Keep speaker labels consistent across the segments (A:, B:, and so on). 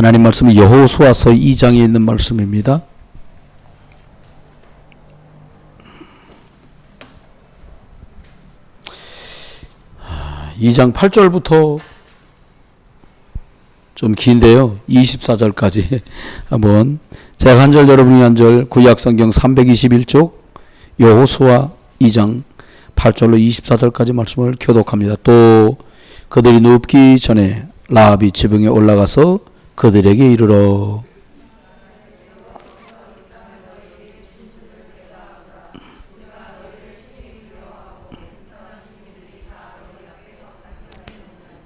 A: 하나님 말씀은 여호수아서 2장에 있는 말씀입니다. 2장 8절부터 좀 긴데요. 24절까지 한번 제가 한 절 여러분이 한 절 구약성경 321쪽 여호수아 2장 8절로 24절까지 말씀을 교독합니다. 또 그들이 눕기 전에 라합이 지붕에 올라가서 그들에게 이르러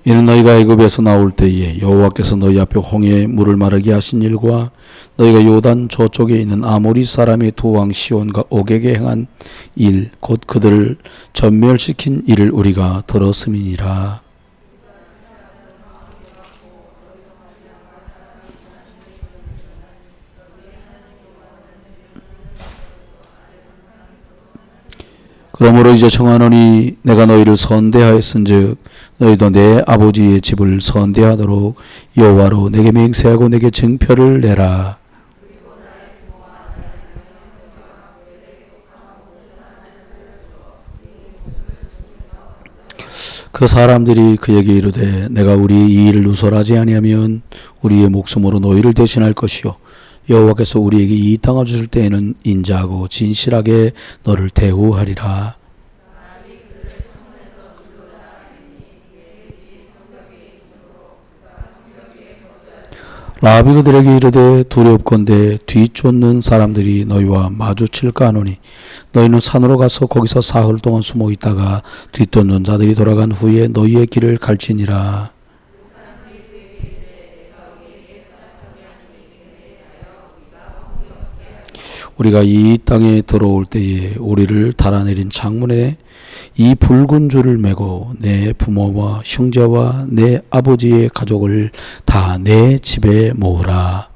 A: 이는 너희가 애굽에서 나올 때에 여호와께서 너희 앞에 홍해에 물을 마르게 하신 일과 너희가 요단 저쪽에 있는 아모리 사람의 두 왕 시온과 옥에게 행한 일 곧 그들을 전멸시킨 일을 우리가 들었음이니라. 그러므로 이제 청하노니 내가 너희를 선대하였은즉 너희도 내 아버지의 집을 선대하도록 여호와로 내게 맹세하고 내게 증표를 내라. 그 사람들이 그에게 이르되 내가 우리의 이 일을 누설하지 아니하면 우리의 목숨으로 너희를 대신할 것이요 여호와께서 우리에게 이 땅을 주실 때에는 인자하고 진실하게 너를 대우하리라. 라합이 그들에게 이르되 두렵건대 뒤쫓는 사람들이 너희와 마주칠까 하노니 너희는 산으로 가서 거기서 사흘 동안 숨어 있다가 뒤쫓는 자들이 돌아간 후에 너희의 길을 갈지니라. 우리가 이 땅에 들어올 때에 우리를 달아내린 창문에 이 붉은 줄을 메고 내 부모와 형제와 내 아버지의 가족을 다 내 집에 모으라.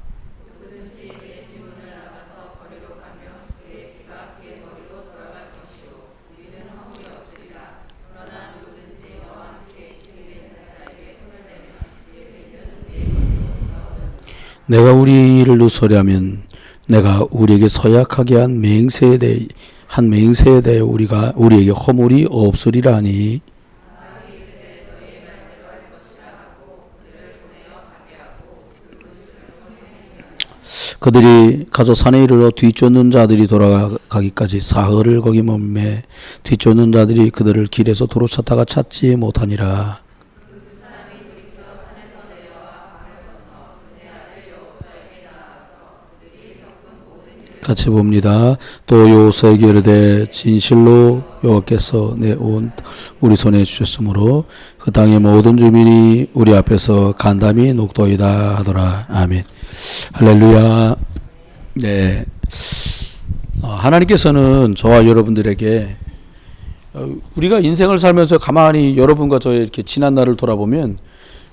A: 내가 우리 일을 누설하면 내가 우리에게 서약하게 한 맹세에 대해 우리에게 허물이 없으리라 하니 그들이 가서 산에 이르러 뒤쫓는 자들이 돌아가기까지 사흘을 거기 머매 뒤쫓는 자들이 그들을 길에서 도로 찾다가 찾지 못하니라. 같이 봅니다. 또 여호수아에게 이르되 진실로 여호와께서 내온 우리 손에 주셨으므로 그 땅의 모든 주민이 우리 앞에서 간담이 녹도이다 하더라. 아멘. 할렐루야. 네. 하나님께서는 저와 여러분들에게 우리가 인생을 살면서 가만히 여러분과 저의 이렇게 지난 날을 돌아보면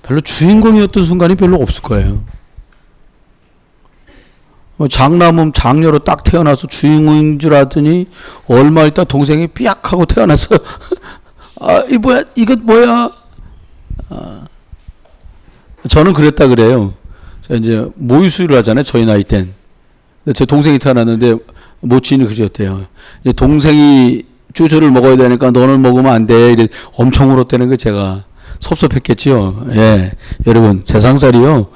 A: 별로 주인공이었던 순간이 별로 없을 거예요. 장남은 장녀로 딱 태어나서 주인공인 줄 알았더니 얼마 있다 동생이 삐약하고 태어나서 이것 뭐야? 저는 그랬다 그래요. 제가 이제 모유수유를 하잖아요. 저희 나이 땐. 제 동생이 태어났는데 모친이 그랬대요. 이제 동생이 쭈쭈를 먹어야 되니까 너는 먹으면 안 돼. 이래 엄청 울었다는 거 제가 섭섭했겠지요. 예, 여러분 세상살이요.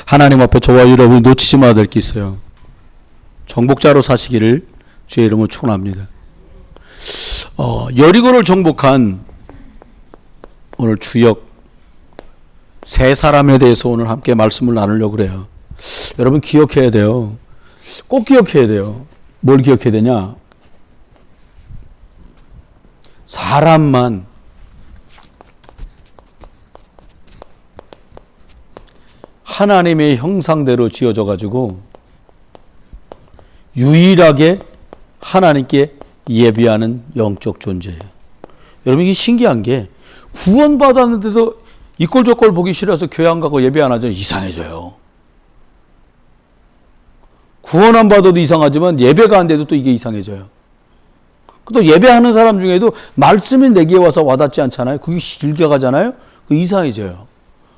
A: 하나님 앞에 저와 여러분이 놓치지 말아야 될 게 있어요. 정복자로 사시기를 주의 이름으로 축원합니다. 여리고를 정복한 오늘 주역 세 사람에 대해서 오늘 함께 말씀을 나누려고 그래요. 여러분 기억해야 돼요. 꼭 기억해야 돼요. 뭘 기억해야 되냐? 사람만 하나님의 형상대로 지어져 가지고 유일하게 하나님께 예비하는 영적 존재예요. 여러분 이게 신기한 게 구원받았는데도 이꼴 저꼴 보기 싫어서 교회 안 가고 예배 안 하죠. 이상해져요. 구원 안 받아도 이상하지만 예배가 안 돼도 또 이게 이상해져요. 또 예배하는 사람 중에도 말씀이 내게 와서 와닿지 않잖아요. 그게 길게 가잖아요. 그 이상해져요.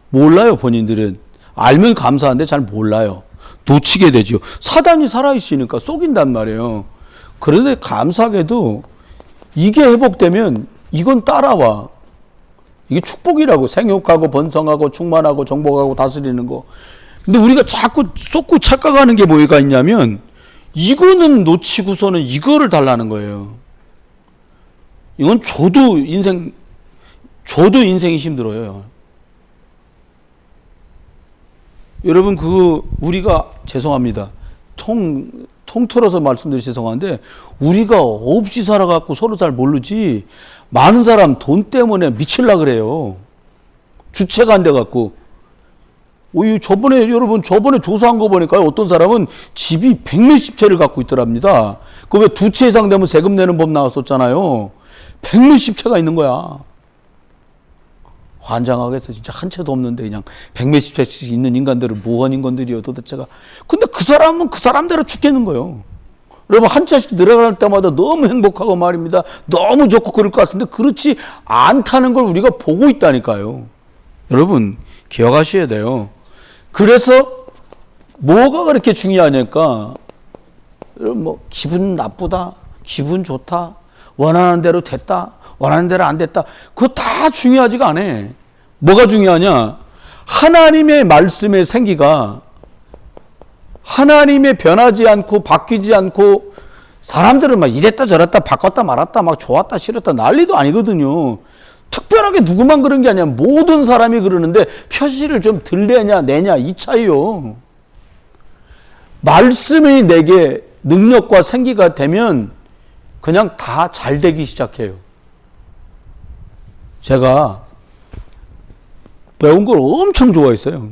A: 몰라요 본인들은. 알면 감사한데 잘 몰라요. 놓치게 되죠. 사단이 살아있으니까 속인단 말이에요. 그런데 감사하게도 이게 회복되면 이건 따라와. 이게 축복이라고. 생육하고 번성하고 충만하고 정복하고 다스리는 거. 근데 우리가 자꾸 쏟고 착각하는 게 뭐가 있냐면 이거는 놓치고서는 이거를 달라는 거예요. 이건 저도 인생이 힘들어요. 여러분 우리가 죄송합니다. 통틀어서 말씀드리 죄송한데 우리가 없이 살아갖고 서로 잘 모르지 많은 사람 돈 때문에 미칠라 그래요. 주체가 안 돼갖고. 저번에 조사한 거 보니까 어떤 사람은 집이 100몇십 채를 갖고 있더랍니다. 그 왜 2채 이상 되면 세금 내는 법 나왔었잖아요. 100몇십 채가 있는 거야. 환장하겠어. 진짜 한 채도 없는데 그냥 100몇십 채씩 있는 인간들은 뭐한 인간들이요 도대체가. 근데 그 사람은 그 사람대로 죽겠는 거예요. 여러분 한 채씩 늘어날 때마다 너무 행복하고 말입니다. 너무 좋고 그럴 것 같은데 그렇지 않다는 걸 우리가 보고 있다니까요. 여러분 기억하셔야 돼요. 그래서 뭐가 그렇게 중요하니까 여러분 기분 나쁘다, 기분 좋다, 원하는 대로 됐다, 원하는 대로 안 됐다. 그거 다 중요하지가 않아. 뭐가 중요하냐? 하나님의 말씀의 생기가 하나님의 변하지 않고 바뀌지 않고 사람들은 막 이랬다 저랬다 바꿨다 말았다 막 좋았다 싫었다 난리도 아니거든요. 특별하게 누구만 그런 게 아니야. 모든 사람이 그러는데 표시를 좀 덜 내냐 이 차이요. 말씀이 내게 능력과 생기가 되면 그냥 다 잘 되기 시작해요. 제가 매운 걸 엄청 좋아했어요.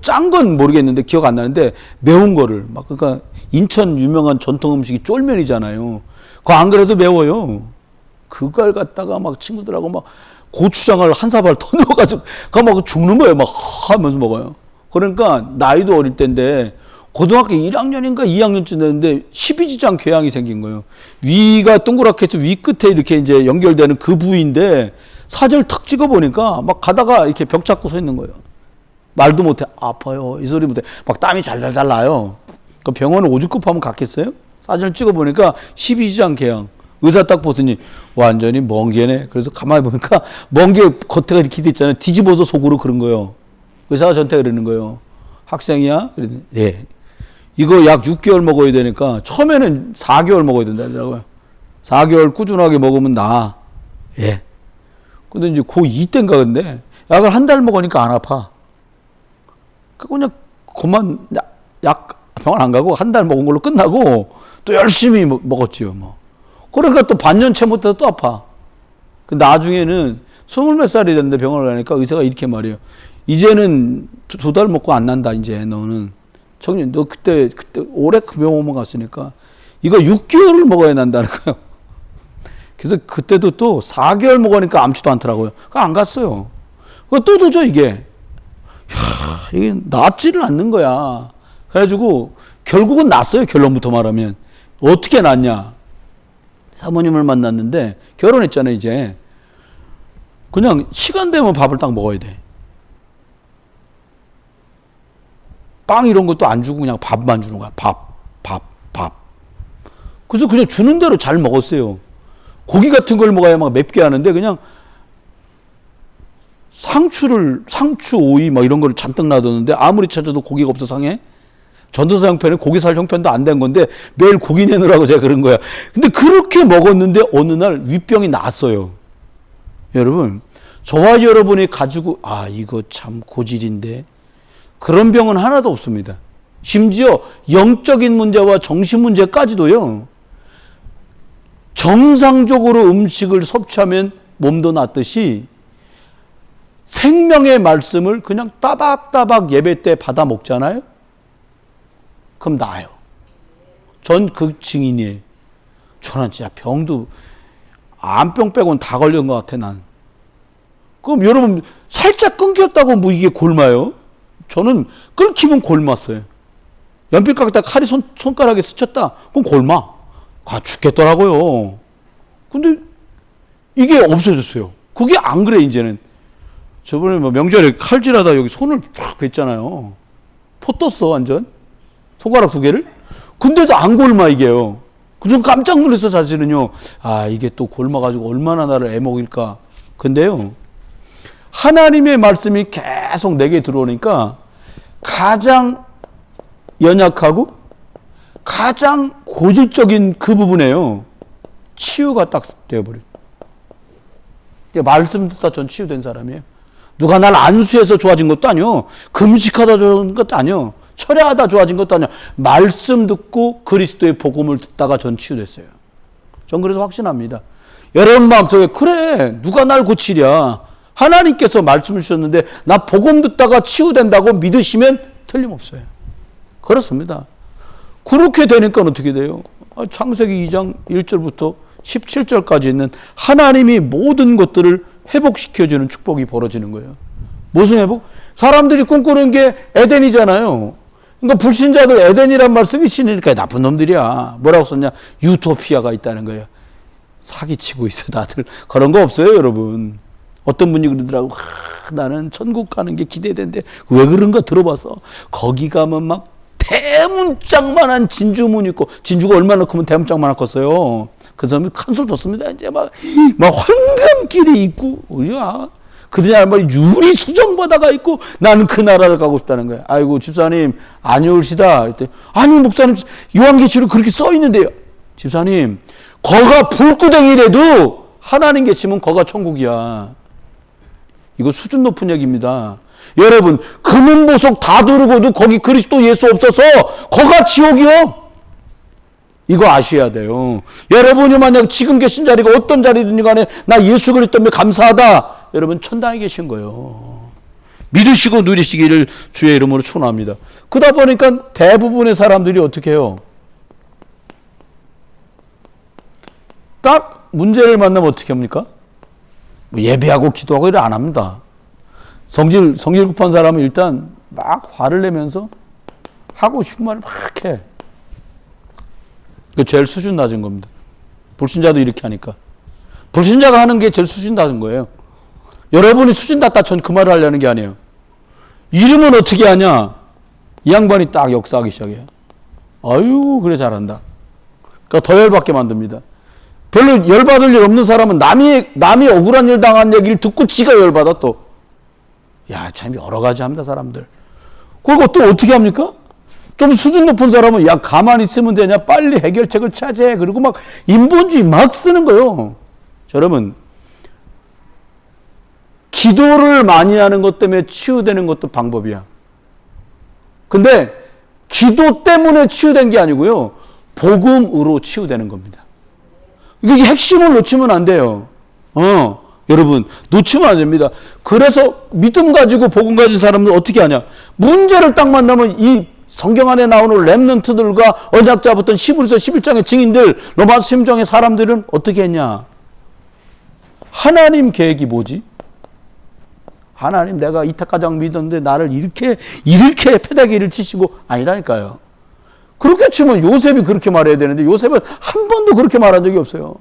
A: 짠 건 모르겠는데 기억 안 나는데 매운 거를 그러니까 인천 유명한 전통 음식이 쫄면이잖아요. 그거 안 그래도 매워요. 그걸 갖다가 친구들하고 고추장을 한 사발 더 넣어가지고 막 죽는 거예요. 막 하면서 먹어요. 그러니까 나이도 어릴 때인데 고등학교 1학년인가 2학년쯤 됐는데 십이지장 궤양이 생긴 거예요. 위가 동그랗게 해서 위 끝에 이렇게 이제 연결되는 그 부위인데 사진을 탁 찍어보니까 가다가 이렇게 벽 잡고 서 있는 거예요. 말도 못해. 아파요. 이 소리 못해. 땀이 잘잘잘 나요. 그 병원을 오죽급하면 갔겠어요? 사진을 찍어보니까 십이지장 궤양. 의사 딱 보더니 완전히 멍게네. 그래서 가만히 보니까 멍게 겉에가 이렇게 돼 있잖아요. 뒤집어서 속으로 그런 거예요. 의사가 저한테 그러는 거예요. 학생이야? 그랬더니 네. 이거 약 6개월 먹어야 되니까 처음에는 4개월 먹어야 된다더라고요. 4개월 꾸준하게 먹으면 나아. 예. 근데 이제 고2 때인가 근데 약을 한 달 먹으니까 안 아파. 그냥 그만 병원 안 가고 한 달 먹은 걸로 끝나고 또 열심히 먹었지요. 그러니까 또 반년 채 못해서 또 아파. 나중에는 20몇 살이 됐는데 병원을 가니까 의사가 이렇게 말해요. 이제는 2달 먹고 안 난다. 이제 너는 청년 너 그때 올해 그 병원만 갔으니까 이거 6개월을 먹어야 난다는 거예요. 그래서 그때도 또 4개월 먹으니까 암치도 않더라고요. 안 갔어요. 또 도저 이게 낫지를 않는 거야. 그래가지고 결국은 낫어요. 결론부터 말하면 어떻게 낫냐? 사모님을 만났는데 결혼했잖아요. 이제 그냥 시간 되면 밥을 딱 먹어야 돼. 빵 이런 것도 안 주고 그냥 밥만 주는 거야. 밥. 그래서 그냥 주는 대로 잘 먹었어요. 고기 같은 걸 먹어야 맵게 하는데 그냥 상추, 오이 이런 걸 잔뜩 놔뒀는데 아무리 찾아도 고기가 없어 상해. 전도사 형편에 고기 살 형편도 안 된 건데 매일 고기 내놓으라고 제가 그런 거야. 근데 그렇게 먹었는데 어느 날 위병이 났어요. 여러분, 저와 여러분이 가지고 이거 참 고질인데 그런 병은 하나도 없습니다. 심지어 영적인 문제와 정신 문제까지도요. 정상적으로 음식을 섭취하면 몸도 낫듯이 생명의 말씀을 그냥 따박따박 예배 때 받아 먹잖아요. 그럼 나아요. 전 그 증인이에요. 저는 진짜 병도 암병 빼고는 다 걸린 것 같아 난. 그럼 여러분 살짝 끊겼다고 이게 골마요? 저는 끊기면 골랐어요. 연필 깎다 칼이 손가락에 스쳤다. 그럼 골마. 죽겠더라고요. 근데 이게 없어졌어요. 그게 안 그래 이제는. 저번에 뭐 명절에 칼질하다 여기 손을 쫙 댔잖아요. 포 떴어, 완전. 손가락 2개를. 근데도 안 골마, 이게요. 좀 깜짝 놀랐어, 사실은요. 아, 이게 또 골마가지고 얼마나 나를 애먹일까. 근데요, 하나님의 말씀이 계속 내게 들어오니까 가장 연약하고 가장 고질적인 그 부분에요, 치유가 딱 되어버려요. 말씀 듣다 전 치유된 사람이에요. 누가 날 안수해서 좋아진 것도 아니요. 금식하다 좋아진 것도 아니요. 철야하다 좋아진 것도 아니요. 말씀 듣고 그리스도의 복음을 듣다가 전 치유됐어요. 전 그래서 확신합니다. 여러분 마음속에 그래, 누가 날 고치랴. 하나님께서 말씀을 주셨는데 나 복음 듣다가 치유된다고 믿으시면 틀림없어요. 그렇습니다. 그렇게 되니까 어떻게 돼요? 창세기 2장 1절부터 17절까지 있는 하나님이 모든 것들을 회복시켜주는 축복이 벌어지는 거예요. 무슨 회복? 사람들이 꿈꾸는 게 에덴이잖아요. 그러니까 불신자들 에덴이란 말 쓰기 싫으니까 나쁜 놈들이야. 뭐라고 썼냐? 유토피아가 있다는 거예요. 사기치고 있어 다들. 그런 거 없어요, 여러분. 어떤 분이 그러더라고. 나는 천국 가는 게 기대된대. 왜 그런가 들어봐서. 거기 가면 막 대문짝만한 진주문 있고, 진주가 얼마나 크면 대문짝만한 컸어요. 그 사람이 큰 소리 줬습니다. 이제 막 황금길이 있고, 우리가 그들이 말이 유리 수정바다가 있고, 나는 그 나라를 가고 싶다는 거야. 아이고, 집사님, 아니올시다. 이때, 아니, 목사님, 요한계시록 그렇게 써 있는데요. 집사님, 거가 불구덩이라도 하나님 계시면 거가 천국이야. 이거 수준 높은 얘기입니다. 여러분, 금은보석 다 두르고도 거기 그리스도 예수 없어서 거가 지옥이요. 이거 아셔야 돼요. 여러분이 만약 지금 계신 자리가 어떤 자리든지 간에 나 예수 그리스도 때문에 감사하다. 여러분 천당에 계신 거예요. 믿으시고 누리시기를 주의 이름으로 축원합니다. 그러다 보니까 대부분의 사람들이 어떻게 해요? 딱 문제를 만나면 어떻게 합니까? 뭐 예배하고 기도하고 이래 안 합니다. 성질 급한 사람은 일단 막 화를 내면서 하고 싶은 말을 막 해. 그 제일 수준 낮은 겁니다. 불신자도 이렇게 하니까. 불신자가 하는 게 제일 수준 낮은 거예요. 여러분이 수준 낮다 전 그 말을 하려는 게 아니에요. 이름은 어떻게 하냐? 이 양반이 딱 역사하기 시작해요. 아유, 그래 잘한다. 그러니까 더 열받게 만듭니다. 별로 열받을 일 없는 사람은 남이 억울한 일 당한 얘기를 듣고 지가 열받아 또. 야, 참 여러 가지 합니다, 사람들. 그리고 또 어떻게 합니까? 좀 수준 높은 사람은 야, 가만히 있으면 되냐? 빨리 해결책을 찾아. 그리고 막 인본주의 막 쓰는 거예요. 여러분, 기도를 많이 하는 것 때문에 치유되는 것도 방법이야. 근데 기도 때문에 치유된 게 아니고요. 복음으로 치유되는 겁니다. 이게 핵심을 놓치면 안 돼요. 여러분, 놓치면 안 됩니다. 그래서 믿음 가지고 복음 가진 사람은 어떻게 하냐? 문제를 딱 만나면 이 성경 안에 나오는 렘넌트들과 언약자 붙은 히브리서 11장의 증인들, 로마서 10장의 사람들은 어떻게 했냐? 하나님 계획이 뭐지? 하나님 내가 이때까지 믿었는데 나를 이렇게 패대기를 치시고 아니라니까요. 그렇게 치면 요셉이 그렇게 말해야 되는데 요셉은 한 번도 그렇게 말한 적이 없어요.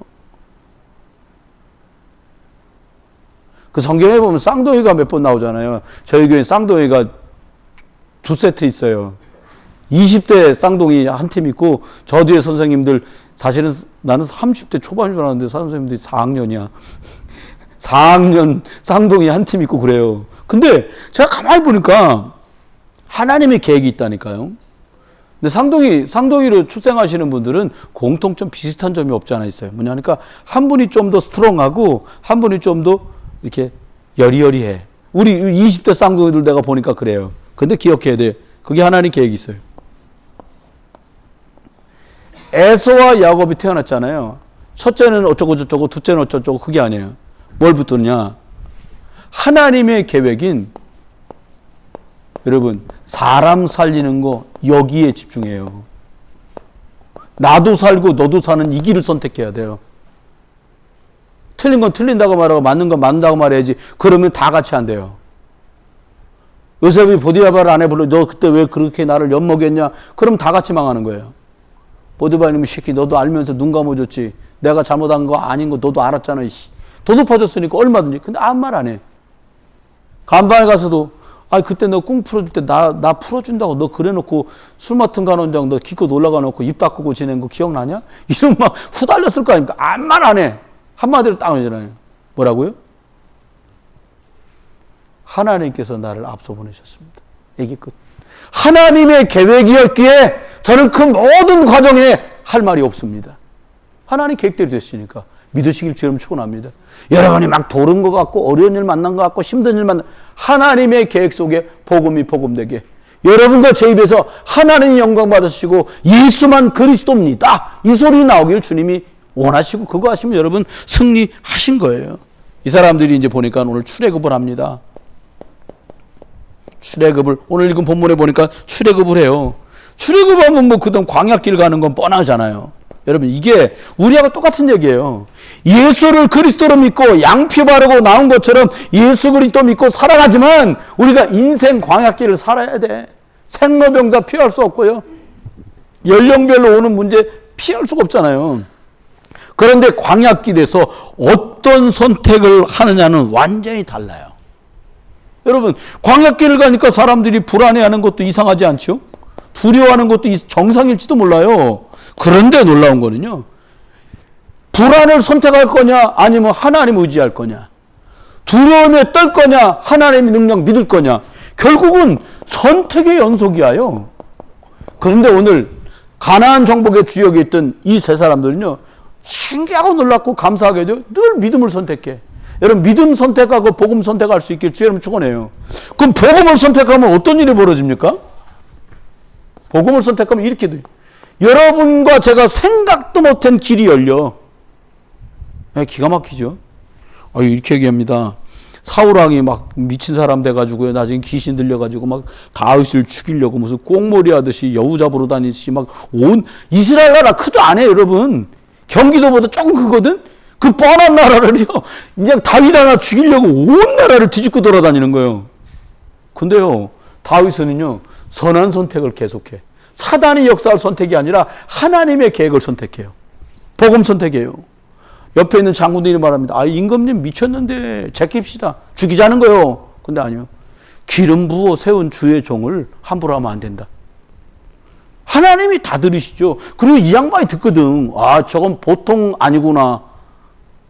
A: 그 성경에 보면 쌍둥이가 몇 번 나오잖아요. 저희 교회 쌍둥이가 2세트 있어요. 20대 쌍둥이 한 팀 있고 저 뒤에 선생님들 사실은 나는 30대 초반인 줄 알았는데 선생님들이 4학년이야. 4학년 쌍둥이 한 팀 있고 그래요. 근데 제가 가만히 보니까 하나님의 계획이 있다니까요. 근데 쌍둥이로 출생하시는 분들은 공통점 비슷한 점이 없지 않아 있어요. 뭐냐 하니까 한 분이 좀 더 스트롱하고 한 분이 좀 더 이렇게 여리여리해. 우리 20대 쌍둥이들 내가 보니까 그래요. 근데 기억해야 돼. 그게 하나님 계획이 있어요. 에서와 야곱이 태어났잖아요. 첫째는 어쩌고 저쩌고 둘째는 어쩌고 그게 아니에요. 뭘 붙드냐? 하나님의 계획인 여러분 사람 살리는 거 여기에 집중해요. 나도 살고 너도 사는 이 길을 선택해야 돼요. 틀린 건 틀린다고 말하고 맞는 건 맞는다고 말해야지. 그러면 다 같이 안 돼요. 요셉이 보디바를 아내 불러 너 그때 왜 그렇게 나를 엿먹였냐? 그럼 다 같이 망하는 거예요. 보디바님이 시키 너도 알면서 눈 감아줬지. 내가 잘못한 거 아닌 거 너도 알았잖아. 더 높아졌으니까 얼마든지. 근데 아무 말 안 해. 간방에 가서도 그때 너 꿈 풀어줄 때 나 풀어준다고 너 그래놓고 술 맡은 간원장 너 기껏 올라가 놓고 입 닦고 지낸 거 기억나냐? 이런 막 후달렸을 거 아닙니까? 아무 말 안 해. 한마디로 딱 하잖아요. 뭐라고요? 하나님께서 나를 앞서 보내셨습니다. 얘기 끝. 하나님의 계획이었기에 저는 그 모든 과정에 할 말이 없습니다. 하나님 계획대로 됐으니까 믿으시길 주님 축원합니다. 여러분이 막 도른 것 같고 어려운 일 만난 것 같고 힘든 일 만난 하나님의 계획 속에 복음이 복음되게 여러분과 제 입에서 하나님의 영광 받으시고 예수만 그리스도입니다. 이 소리 나오길 주님이 원하시고 그거 하시면 여러분 승리하신 거예요. 이 사람들이 이제 보니까 오늘 출애굽을 합니다. 출애굽을 오늘 읽은 본문에 보니까 출애굽을 해요. 출애굽하면 뭐 그다음 광야길 가는 건 뻔하잖아요. 여러분 이게 우리하고 똑같은 얘기예요. 예수를 그리스도로 믿고 양피 바르고 나온 것처럼 예수 그리스도 믿고 살아가지만 우리가 인생 광야길을 살아야 돼. 생로병사 피할 수 없고요. 연령별로 오는 문제 피할 수가 없잖아요. 그런데 광야길에서 어떤 선택을 하느냐는 완전히 달라요. 여러분 광야길을 가니까 사람들이 불안해하는 것도 이상하지 않죠? 두려워하는 것도 정상일지도 몰라요. 그런데 놀라운 거는요. 불안을 선택할 거냐 아니면 하나님 의지할 거냐. 두려움에 떨 거냐 하나님의 능력 믿을 거냐. 결국은 선택의 연속이에요. 그런데 오늘 가나안 정복의 주역에 있던 이 세 사람들은요. 신기하고 놀랍고 감사하게도 늘 믿음을 선택해. 여러분 믿음 선택하고 복음 선택할 수 있길 주 여러분 축원해요. 그럼 복음을 선택하면 어떤 일이 벌어집니까? 복음을 선택하면 이렇게 돼요. 여러분과 제가 생각도 못한 길이 열려. 기가 막히죠. 이렇게 얘기합니다. 사울왕이 막 미친 사람 돼가지고요. 나중에 귀신 들려가지고 막 다윗을 죽이려고 무슨 꽁머리 하듯이 여우 잡으러 다니듯이 막 온 이스라엘 나라 크도 안 해 여러분. 경기도보다 조금 크거든. 그 뻔한 나라를요. 그냥 다윗 하나 죽이려고 온 나라를 뒤집고 돌아다니는 거예요. 근데요. 다윗은요. 선한 선택을 계속해. 사단이 역사할 선택이 아니라 하나님의 계획을 선택해요. 복음 선택해요. 옆에 있는 장군들이 말합니다. 임금님 미쳤는데 제킵시다. 죽이자는 거예요. 근데 아니요. 기름 부어 세운 주의 종을 함부로 하면 안 된다. 하나님이 다 들으시죠. 그리고 이 양반이 듣거든. 저건 보통 아니구나.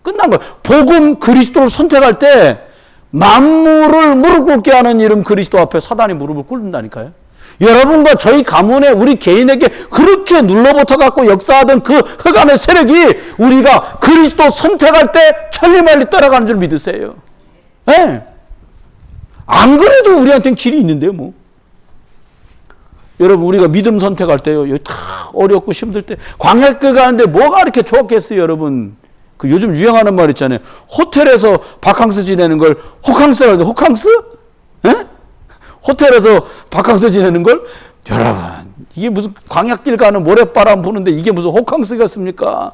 A: 끝난 거예요. 복음 그리스도를 선택할 때 만물을 무릎 꿇게 하는 이름 그리스도 앞에 사단이 무릎을 꿇는다니까요. 여러분과 저희 가문에 우리 개인에게 그렇게 눌러붙어갖고 역사하던 그 흑암의 세력이 우리가 그리스도 선택할 때 천리말리 따라가는 줄 믿으세요. 네. 안 그래도 우리한테는 길이 있는데요, 뭐. 여러분, 우리가 믿음 선택할 때요, 다 어렵고 힘들 때, 광야길 가는데 뭐가 이렇게 좋겠어요, 여러분. 그 요즘 유행하는 말 있잖아요. 호텔에서 바캉스 지내는 걸 호캉스라고 하는데, 호캉스? 예? 호텔에서 바캉스 지내는 걸? 여러분, 이게 무슨 광야길 가는 모래바람 부는데 이게 무슨 호캉스겠습니까?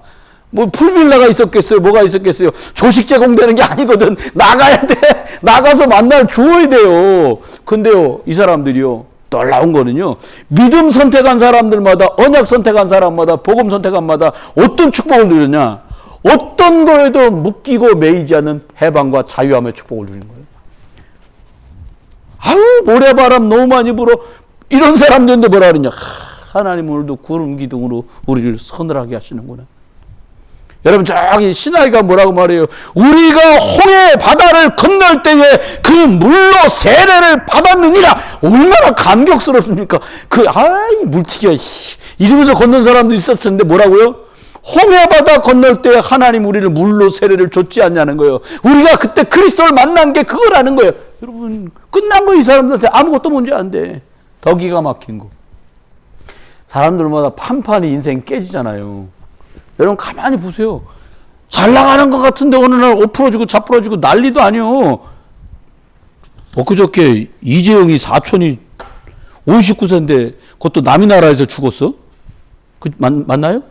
A: 뭐 풀빌라가 있었겠어요? 뭐가 있었겠어요? 조식 제공되는 게 아니거든. 나가야 돼. 나가서 만날 주어야 돼요. 근데요, 이 사람들이요, 놀라운 거는요, 믿음 선택한 사람들마다, 언약 선택한 사람마다, 복음 선택한 마다 어떤 축복을 누렸냐? 어떤 거에도 묶이고 매이지 않는 해방과 자유함의 축복을 누리는 거예요. 아유, 모래바람 너무 많이 불어. 이런 사람들인데 뭐라 그러냐? 하나님 오늘도 구름 기둥으로 우리를 서늘하게 하시는구나. 여러분, 저기 신하이가 뭐라고 말해요? 우리가 홍해 바다를 건널 때에 그 물로 세례를 받았느니라. 얼마나 감격스럽습니까? 물튀겨. 이러면서 건넌 사람도 있었을 텐데 뭐라고요? 홍해 바다 건널 때 하나님 우리를 물로 세례를 줬지 않냐는 거예요. 우리가 그때 그리스도를 만난 게 그거라는 거예요. 여러분, 끝난 거 이 사람들한테 아무것도 문제 안 돼. 더 기가 막힌 거. 사람들마다 판판이 인생 깨지잖아요. 여러분 가만히 보세요. 잘 나가는 것 같은데 어느 날 옷 풀어주고 잡 풀어주고 난리도 아니요. 엊그저께 이재용이 사촌이 59세인데 그것도 남의 나라에서 죽었어? 맞나요?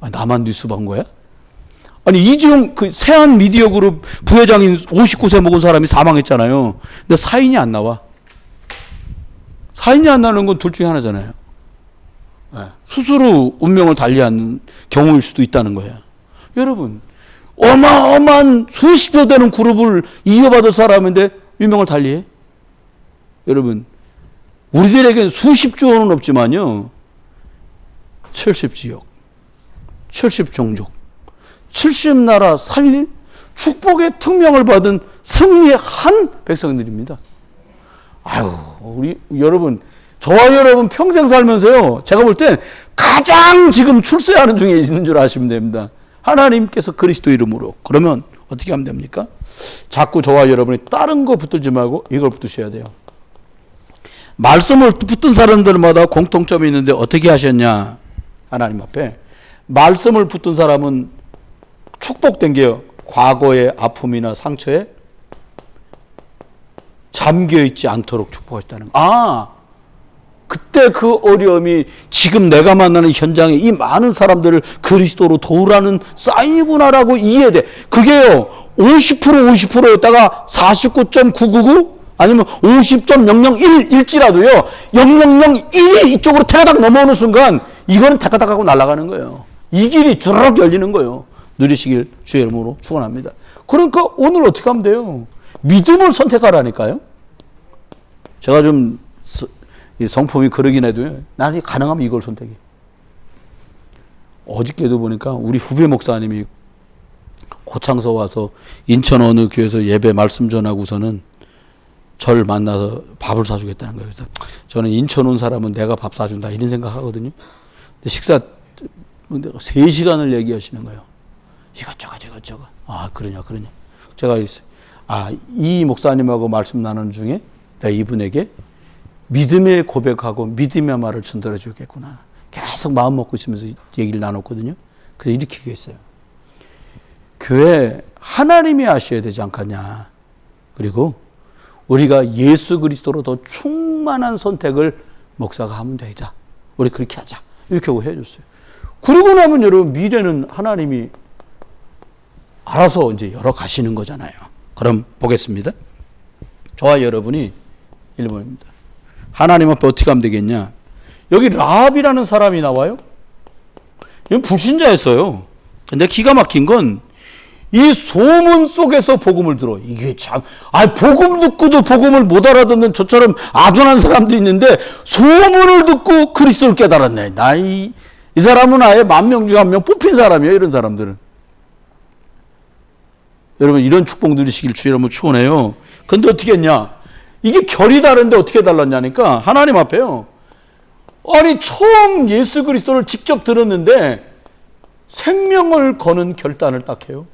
A: 나만 뉴스 본 거야? 아니 이재용 그 세한 미디어 그룹 부회장인 59세 먹은 사람이 사망했잖아요. 근데 사인이 안 나와. 사인이 안 나는 건 둘 중에 하나잖아요. 스스로 운명을 달리한 경우일 수도 있다는 거예요. 여러분, 어마어마한 수십여 되는 그룹을 이어받을 사람인데 유명을 달리해? 여러분, 우리들에게는 수십조 원은 없지만요, 70지역, 70종족, 70나라 살릴 축복의 특명을 받은 승리의 한 백성들입니다. 아유, 우리 여러분, 저와 여러분 평생 살면서요, 제가 볼 땐 가장 지금 출세하는 중에 있는 줄 아시면 됩니다. 하나님께서 그리스도 이름으로. 그러면 어떻게 하면 됩니까? 자꾸 저와 여러분이 다른 거 붙들지 말고 이걸 붙드셔야 돼요. 말씀을 붙든 사람들마다 공통점이 있는데 어떻게 하셨냐? 하나님 앞에 말씀을 붙든 사람은 축복된 게요, 과거의 아픔이나 상처에 잠겨있지 않도록 축복하셨다는 거. 그때 그 어려움이 지금 내가 만나는 현장에 이 많은 사람들을 그리스도로 도우라는 사인이구나라고 이해돼. 그게요, 50%였다가 49.999 아니면 50.001일지라도요, 000일이 이쪽으로 태가닥 넘어오는 순간 이거는 태가닥 하고 날아가는 거예요. 이 길이 주르륵 열리는 거예요. 누리시길 주의 이름으로 축원합니다. 그러니까 오늘 어떻게 하면 돼요? 믿음을 선택하라니까요. 제가 좀 성품이 그러긴 해도 나는 가능하면 이걸 선택해. 어저께도 보니까 우리 후배 목사님이 고창서 와서 인천 어느 교회에서 예배 말씀 전하고서는 저를 만나서 밥을 사주겠다는 거예요. 그래서 저는 인천 온 사람은 내가 밥 사준다 이런 생각 하거든요. 근데 식사 3시간을 얘기하시는 거예요. 이것저것. 그러냐. 제가 그랬어요. 이 목사님하고 말씀 나누는 중에 내가 이분에게 믿음의 고백하고 믿음의 말을 전달해 주겠구나. 계속 마음 먹고 있으면서 얘기를 나눴거든요. 그래서 이렇게 얘기했어요. 교회 하나님이 하셔야 되지 않겠냐. 그리고 우리가 예수 그리스도로 더 충만한 선택을 목사가 하면 되자. 우리 그렇게 하자. 이렇게 하고 해줬어요. 그러고 나면 여러분, 미래는 하나님이 알아서 이제 열어가시는 거잖아요. 그럼 보겠습니다. 저와 여러분이 1번입니다. 하나님 앞에 어떻게 하면 되겠냐? 여기 라합이라는 사람이 나와요. 이건 불신자였어요. 근데 기가 막힌 건 이 소문 속에서 복음을 들어. 이게 참, 복음 듣고도 복음을 못 알아듣는 저처럼 아둔한 사람도 있는데 소문을 듣고 그리스도를 깨달았네. 이 사람은 아예 10,000명 중에 1명 뽑힌 사람이에요. 이런 사람들은. 여러분, 이런 축복 누리시길 주의 이름으로 축원해요. 근데 어떻게 했냐? 이게 결이 다른데 어떻게 달랐냐니까 하나님 앞에요. 처음 예수 그리스도를 직접 들었는데 생명을 거는 결단을 딱 해요.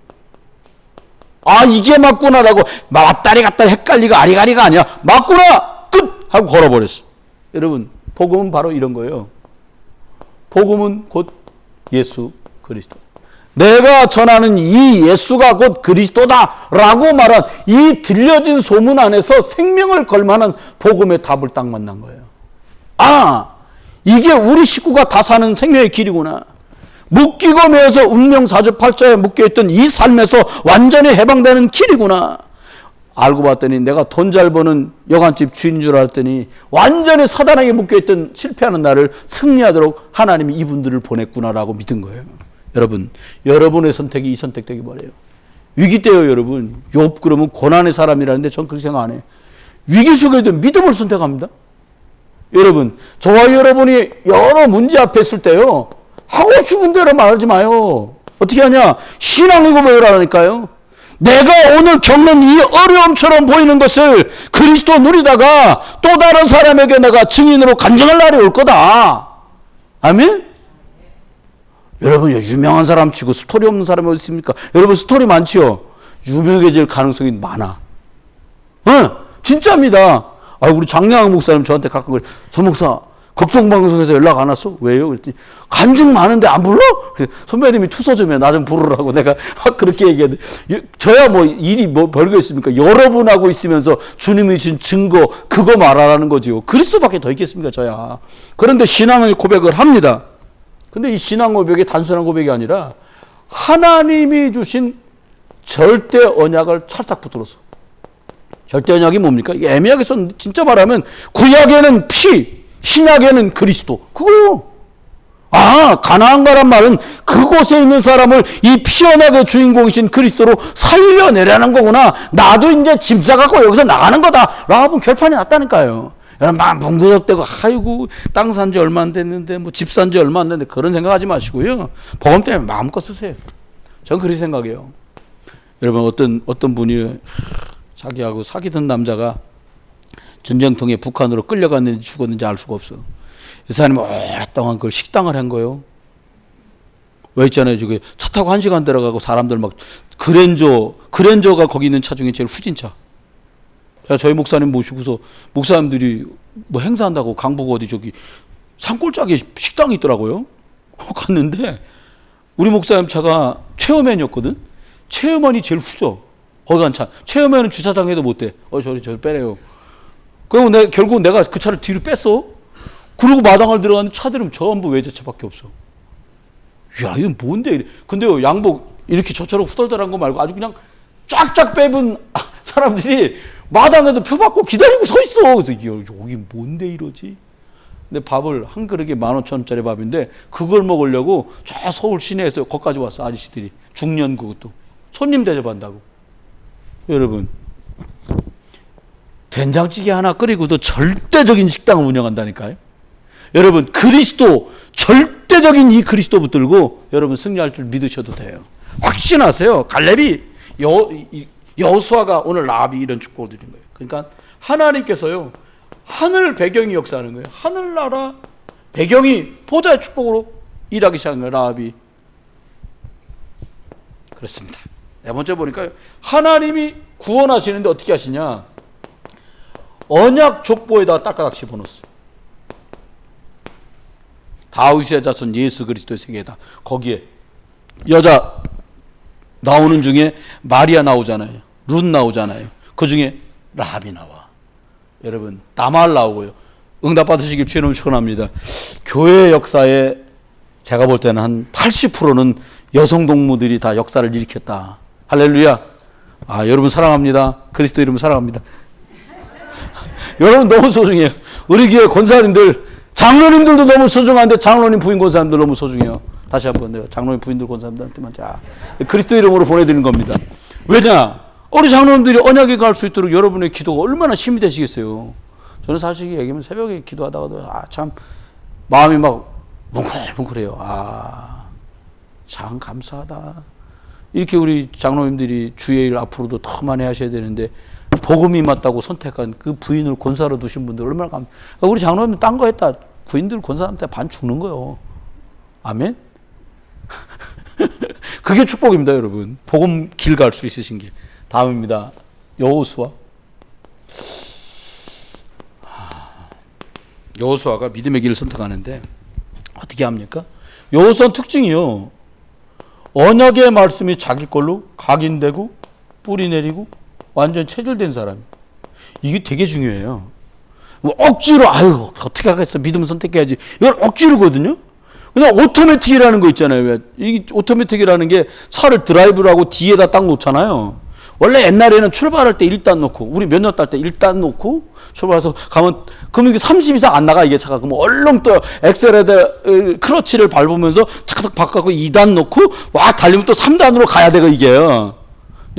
A: 이게 맞구나라고 왔다리 갔다리 헷갈리고 아리가리가 아니야. 맞구나! 끝! 하고 걸어버렸어. 여러분, 복음은 바로 이런 거예요. 복음은 곧 예수 그리스도. 내가 전하는 이 예수가 곧 그리스도다라고 말한 이 들려진 소문 안에서 생명을 걸 만한 복음의 답을 딱 만난 거예요. 이게 우리 식구가 다 사는 생명의 길이구나. 묶이고 매어서 운명 사주팔자에 묶여있던 이 삶에서 완전히 해방되는 길이구나. 알고 봤더니 내가 돈 잘 버는 여관집 주인 줄 알았더니 완전히 사단에게 묶여있던 실패하는 나를 승리하도록 하나님이 이분들을 보냈구나라고 믿은 거예요. 여러분, 여러분의 선택이 이 선택 되기 바래요. 위기 때요, 여러분. 욥 그러면 고난의 사람이라는데 전 그렇게 생각 안 해요. 위기 속에도 믿음을 선택합니다. 여러분, 저와 여러분이 여러 문제 앞에 있을 때요, 하고 싶은 대로 말하지 마요. 어떻게 하냐? 신앙의 고백을 하라니까요. 내가 오늘 겪는 이 어려움처럼 보이는 것을 그리스도 누리다가 또 다른 사람에게 내가 증인으로 간증할 날이 올 거다. 아멘? 여러분, 유명한 사람 치고 스토리 없는 사람이 어디 있습니까? 여러분, 스토리 많지요? 유명해질 가능성이 많아. 진짜입니다. 우리 장량학 목사님 저한테 가끔 그래. 저 목사, 걱정방송에서 연락 안 왔어? 왜요? 그랬더니, 간증 많은데 안 불러? 선배님이 투서 좀 해. 나 좀 부르라고 내가 그렇게 얘기했는데, 저야 일이 별거 있습니까? 여러분하고 있으면서 주님이 준 증거, 그거 말하라는 거지요. 그리스도밖에 더 있겠습니까, 저야. 그런데 신앙의 고백을 합니다. 근데 이 신앙 고백이 단순한 고백이 아니라 하나님이 주신 절대 언약을 찰싹 붙들었어. 절대 언약이 뭡니까? 애매하게 썼는데 진짜 말하면 구약에는 피, 신약에는 그리스도. 그거요. 가나안가란 말은 그곳에 있는 사람을 이 피어나게 주인공이신 그리스도로 살려내라는 거구나. 나도 이제 짐 싸갖고 여기서 나가는 거다. 라고 결판이 났다니까요. 여러분 막 뭉구적대고 아이고 땅 산 지 얼마 안 됐는데 뭐 집 산 지 얼마 안 됐는데 그런 생각하지 마시고요. 복음 때문에 마음껏 쓰세요. 전 그렇게 생각해요. 여러분 어떤 분이 자기하고 사귀던 남자가 전쟁통에 북한으로 끌려갔는지 죽었는지 알 수가 없어. 이 사람이 오랫동안 그걸 식당을 한 거예요. 왜 있잖아요. 저기 차 타고 1시간 들어가고 사람들 막 그랜저가 거기 있는 차 중에 제일 후진차. 제가 저희 목사님 모시고서 목사님들이 뭐 행사한다고 강북 어디 저기 산골짜기에 식당이 있더라고요. 갔는데 우리 목사님 차가 체어맨이었거든. 체어맨이 제일 후져. 거기 간 차. 체어맨은 주차장에도 못 대. 저리 빼래요. 그리고 결국 내가 그 차를 뒤로 뺐어. 그리고 마당을 들어가는 차들은 전부 외제차밖에 없어. 야, 이건 뭔데? 이래. 근데요, 양복 이렇게 저처럼 후덜덜한 거 말고 아주 그냥 쫙쫙 빼본 사람들이 마당에도 표 받고 기다리고 서 있어. 그래서 여기 뭔데 이러지? 근데 밥을 한 그릇에 15,000원짜리 밥인데 그걸 먹으려고 저 서울 시내에서 거기까지 왔어. 아저씨들이. 중년 그것도. 손님 대접한다고. 여러분. 된장찌개 하나 끓이고도 절대적인 식당을 운영한다니까요. 여러분 절대적인 이 그리스도 붙들고 여러분 승리할 줄 믿으셔도 돼요. 확신하세요. 갈렙이 여호수아가 오늘 라합이 이런 축복을 드린 거예요. 그러니까 하나님께서요 하늘 배경이 역사하는 거예요. 하늘나라 배경이 보좌의 축복으로 일하기 시작한 거예요. 라합이. 그렇습니다. 네 번째 보니까 하나님이 구원하시는데 어떻게 하시냐. 언약 족보에다 딱가닥 집어넣었어요. 다윗의 자손 예수 그리스도의 세계다. 거기에 여자 나오는 중에 마리아 나오잖아요. 룻 나오잖아요. 그 중에 라합이 나와. 여러분 다말 나오고요. 응답 받으시길 주의 이름으로 축원합니다. 교회 역사에 제가 볼 때는 한 80%는 여성 동무들이 다 역사를 일으켰다. 할렐루야. 여러분 사랑합니다. 그리스도 이름 사랑합니다. 여러분 너무 소중해요. 우리 교회 권사님들, 장로님들도 너무 소중한데 장로님 부인 권사님들 너무 소중해요. 다시 한번 내가 장로님 부인들 권사님들한테만 그리스도 이름으로 보내드리는 겁니다. 왜냐? 우리 장로님들이 언약에 갈 수 있도록 여러분의 기도가 얼마나 힘이 되시겠어요. 저는 사실 얘기하면 새벽에 기도하다가도 참 마음이 막 뭉클뭉클해요. 참 감사하다. 이렇게 우리 장로님들이 주의 일 앞으로도 더 많이 하셔야 되는데 복음이 맞다고 선택한 그 부인을 권사로 두신 분들 얼마나 우리 장로님 딴 거 했다. 부인들 권사한테 반 죽는 거예요. 아멘? 그게 축복입니다, 여러분. 복음 길 갈 수 있으신 게. 다음입니다. 여호수아. 여호수아가 믿음의 길을 선택하는데 어떻게 합니까? 여호수아 특징이요. 언약의 말씀이 자기 걸로 각인되고 뿌리 내리고 완전 체질된 사람. 이게 되게 중요해요. 억지로 어떻게 하겠어. 믿음 선택해야지. 이건 억지로거든요. 그냥 오토매틱이라는 거 있잖아요. 이 오토매틱이라는 게 차를 드라이브를 하고 뒤에다 딱 놓잖아요. 원래 옛날에는 출발할 때 1단 놓고 우리 면허 딸 때 1단 놓고 출발해서 가면 그러면 이게 30 이상 안 나가 이게 차가. 그럼 얼른 또 엑셀에다 크러치를 밟으면서 착착 바꿔고 2단 놓고 와 달리면 또 3단으로 가야 돼가 이게요.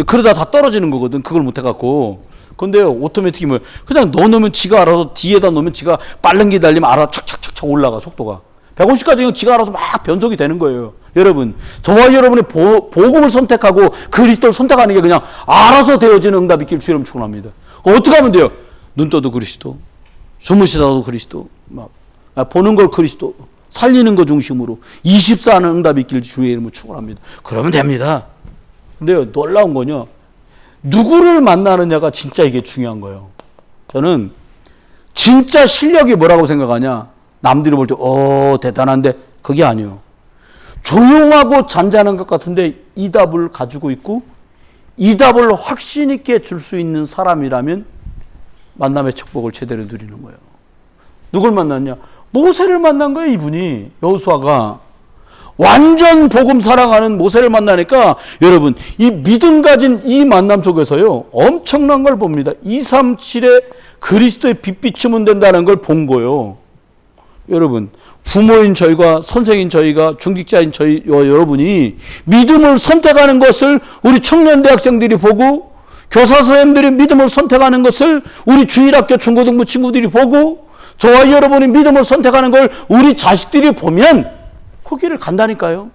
A: 그러다 다 떨어지는 거거든. 그걸 못 해갖고. 근데요, 오토매틱이 뭐예요? 그냥 넣으면 지가 알아서 뒤에다 놓으면 지가 빠른 게 달리면 알아서 착착착착 올라가, 속도가. 150까지 그냥 지가 알아서 막 변속이 되는 거예요. 여러분, 저와 여러분의 복음을 선택하고 그리스도를 선택하는 게 그냥 알아서 되어지는 응답 있기를 주여 여러분 축원합니다. 어떻게 하면 돼요? 눈 떠도 그리스도, 숨을 쉬다도 그리스도, 막 보는 걸 그리스도, 살리는 거 중심으로 24하는 응답 있기를 주의 이름으로 축원합니다. 그러면 됩니다. 근데요, 놀라운 건요, 누구를 만나느냐가 진짜 이게 중요한 거예요. 저는 진짜 실력이 뭐라고 생각하냐? 남들이 볼 때, 대단한데, 그게 아니에요. 조용하고 잔잔한 것 같은데, 이 답을 가지고 있고, 이 답을 확신 있게 줄 수 있는 사람이라면, 만남의 축복을 제대로 누리는 거예요. 누굴 만났냐? 모세를 만난 거예요, 이분이. 여호수아가. 완전 복음 사랑하는 모세를 만나니까 여러분 이 믿음 가진 이 만남 속에서요 엄청난 걸 봅니다. 237에 그리스도의 빛 비추면 된다는 걸 본 거예요. 여러분 부모인 저희가, 선생인 저희가, 중직자인 저희와 여러분이 믿음을 선택하는 것을 우리 청년 대학생들이 보고, 교사 선생님들이 믿음을 선택하는 것을 우리 주일학교 중고등부 친구들이 보고, 저와 여러분이 믿음을 선택하는 걸 우리 자식들이 보면 그 길을 간다니까요.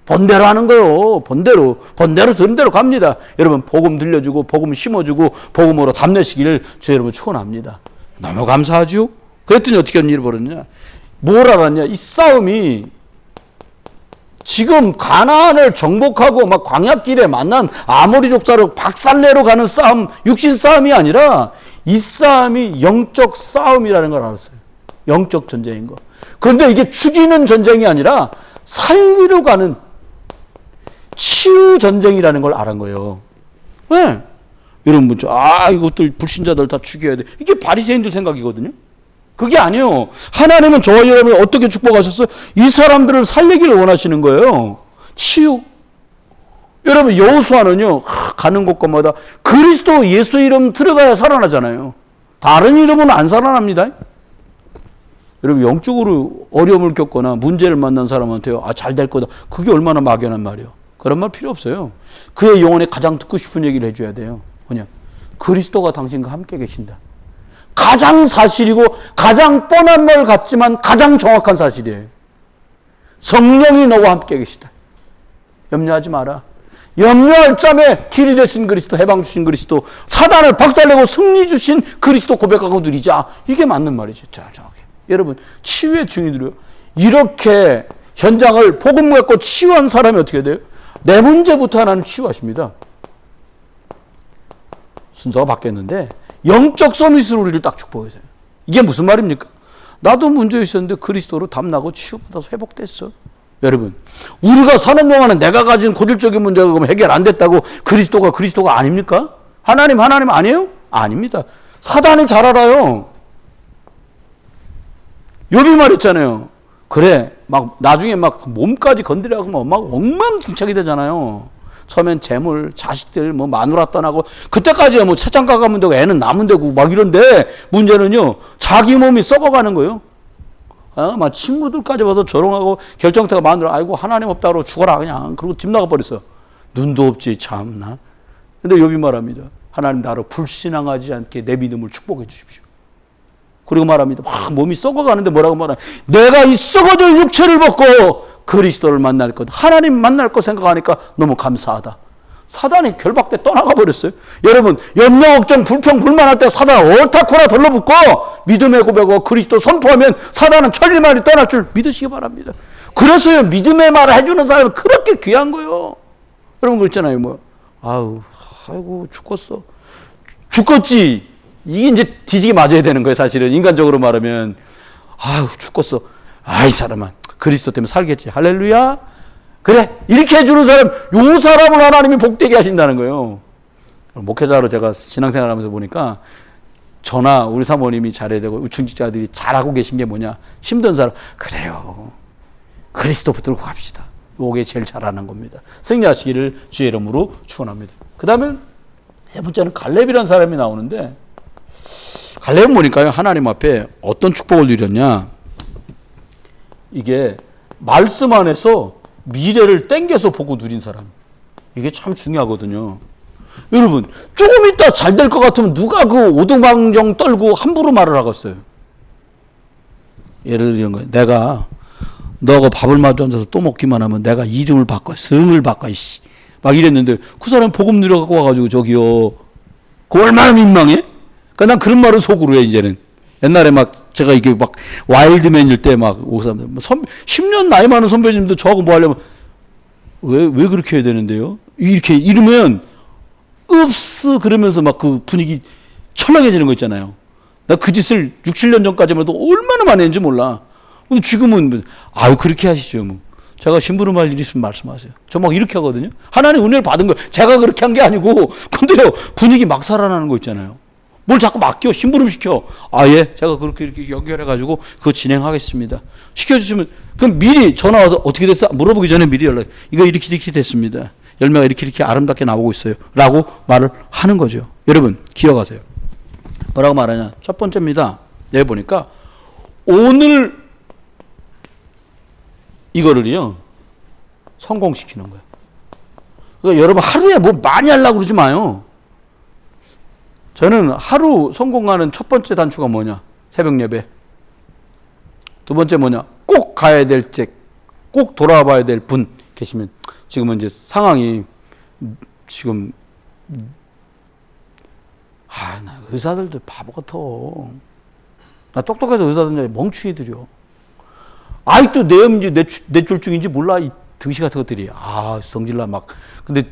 A: 번대로 하는 거요. 번대로 들은 대로 갑니다. 여러분, 복음 들려주고 복음 심어주고 복음으로 답내시기를 주 여러분 축원합니다. 너무 감사하죠. 그랬더니 어떻게 하는 일이 벌어졌냐. 뭘 알았냐. 이 싸움이 지금 가나안을 정복하고 막 광야길에 만난 아모리 족사로 박살내러 가는 싸움, 육신 싸움이 아니라 이 싸움이 영적 싸움이라는 걸 알았어요. 영적 전쟁인 거. 그런데 이게 죽이는 전쟁이 아니라 살리러 가는 치유 전쟁이라는 걸 알은 거예요. 왜? 여러분, 이것들 불신자들 다 죽여야 돼. 이게 바리새인들 생각이거든요. 그게 아니에요. 하나님은 저와 여러분을 어떻게 축복하셨어요? 이 사람들을 살리기를 원하시는 거예요. 치유. 여러분, 여호수아는요, 가는 곳곳마다 그리스도 예수 이름 들어가야 살아나잖아요. 다른 이름은 안 살아납니다. 여러분, 영적으로 어려움을 겪거나 문제를 만난 사람한테요, 잘 될 거다. 그게 얼마나 막연한 말이에요. 그런 말 필요 없어요. 그의 영혼에 가장 듣고 싶은 얘기를 해줘야 돼요. 뭐냐? 그리스도가 당신과 함께 계신다. 가장 사실이고 가장 뻔한 말 같지만 가장 정확한 사실이에요. 성령이 너와 함께 계시다. 염려하지 마라. 염려할 점에 길이 되신 그리스도, 해방 주신 그리스도, 사단을 박살내고 승리 주신 그리스도 고백하고 누리자. 이게 맞는 말이죠. 자, 정확해. 여러분, 치유의 증인들이요. 이렇게 현장을 복음 갖고 치유한 사람이 어떻게 돼요? 내 문제부터 하나님 치유하십니다. 순서가 바뀌었는데 영적 서밋으로 우리를 딱 축복해서요. 이게 무슨 말입니까? 나도 문제 있었는데 그리스도로 답나고 치유받아서 회복됐어. 여러분, 우리가 사는 동안은 내가 가진 고질적인 문제가 해결 안 됐다고 그리스도가 아닙니까? 하나님 아니에요? 아닙니다. 사단이 잘 알아요. 욥이 말했잖아요. 그래, 막 나중에 막 몸까지 건드려가고 막 엉망진창이 되잖아요. 처음엔 재물, 자식들, 마누라 떠나고, 그때까지야 채장가 가면 되고 애는 남은 되고 막 이런데, 문제는요, 자기 몸이 썩어가는 거예요. 막 친구들까지 와서 조롱하고 결정태가 마누라, 아이고 하나님 없다 그러고 죽어라 그냥. 그리고 집 나가버렸어. 눈도 없지 참나. 근데 욥이 말합니다. 하나님 나로 불신앙하지 않게 내 믿음을 축복해 주십시오. 그리고 말합니다. 막 몸이 썩어가는데 뭐라고 말하냐. 내가 이 썩어질 육체를 벗고 그리스도를 만날 것, 하나님 만날 것 생각하니까 너무 감사하다. 사단이 결박돼 떠나가 버렸어요. 여러분, 염려, 걱정, 불평, 불만할 때 사단 옳다코나 들러붙고 믿음의 고백과 그리스도 선포하면 사단은 천리만이 떠날 줄 믿으시기 바랍니다. 그래서요, 믿음의 말을 해주는 사람은 그렇게 귀한 거예요. 여러분 그렇잖아요. 아이고 죽었어. 죽었지. 이게 이제 뒤지게 맞아야 되는 거예요. 사실은 인간적으로 말하면 죽었어. 이 사람아 그리스도 때문에 살겠지. 할렐루야. 그래, 이렇게 해주는 사람, 요 사람을 하나님이 복되게 하신다는 거예요. 목회자로 제가 신앙생활 하면서 보니까 저나 우리 사모님이 잘해야 되고 우충직자들이 잘하고 계신 게 뭐냐. 힘든 사람, 그래요. 그리스도 붙들고 갑시다. 요게 제일 잘하는 겁니다. 승리하시기를 주의 이름으로 축원합니다. 그 다음에 세 번째는 갈렙이라는 사람이 나오는데, 갈렙은 보니까요, 하나님 앞에 어떤 축복을 누렸냐. 이게 말씀 안에서 미래를 땡겨서 보고 누린 사람. 이게 참 중요하거든요. 여러분, 조금 있다 잘 될 것 같으면 누가 그 오두방정 떨고 함부로 말을 하겠어요. 예를 들어 이런 거예요. 내가 너가 밥을 마주 앉아서 또 먹기만 하면 내가 이름을 바꿔, 성을 바꿔, 막 이랬는데 그 사람이 복음 누려갖고 와가지고 저기요. 그 얼마나 민망해? 그러니까 난 그런 말을 속으로 해, 이제는. 옛날에 막 제가 이게 막 와일드맨일 때 막 10년 나이 많은 선배님도 저하고 뭐 하려면 왜 그렇게 해야 되는데요? 이렇게 이러면 없어 그러면서 막 그 분위기 철렁해지는 거 있잖아요. 나 그 짓을 6, 7년 전까지만 해도 얼마나 많이 했는지 몰라. 근데 지금은 그렇게 하시죠. 제가 심부름할 일 있으면 말씀하세요. 저 막 이렇게 하거든요. 하나님 은혜를 받은 거예요. 제가 그렇게 한 게 아니고. 근데요, 분위기 막 살아나는 거 있잖아요. 뭘 자꾸 맡겨, 심부름 시켜. 예, 제가 그렇게 이렇게 연결해가지고 그거 진행하겠습니다. 시켜주시면, 그럼 미리 전화 와서 어떻게 됐어? 물어보기 전에 미리 연락. 이거 이렇게 됐습니다. 열매가 이렇게 아름답게 나오고 있어요. 라고 말을 하는 거죠. 여러분, 기억하세요. 뭐라고 말하냐? 첫 번째입니다. 내가 보니까 오늘 이거를요, 성공시키는 거예요. 그러니까 여러분 하루에 뭐 많이 하려고 그러지 마요. 저는 하루 성공하는 첫 번째 단추가 뭐냐? 새벽 예배. 두 번째 뭐냐? 꼭 가야 될 때, 꼭 돌아와 봐야 될 분 계시면, 지금은 이제 상황이 지금, 나 의사들도 바보 같아. 나 똑똑해서 의사들 멍충이들이요. 아직도 뇌염인지 뇌졸중인지 몰라, 이 등시 같은 것들이. 성질나 막. 근데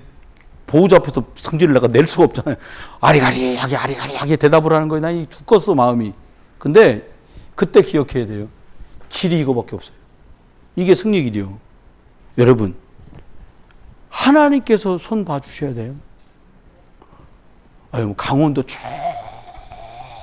A: 보호자 앞에서 성질을 내가 낼 수가 없잖아요. 아리가리하게 대답을 하는 거예요. 나 죽겠어, 마음이. 근데 그때 기억해야 돼요. 길이 이거밖에 없어요. 이게 승리 길이요. 여러분, 하나님께서 손 봐주셔야 돼요. 강원도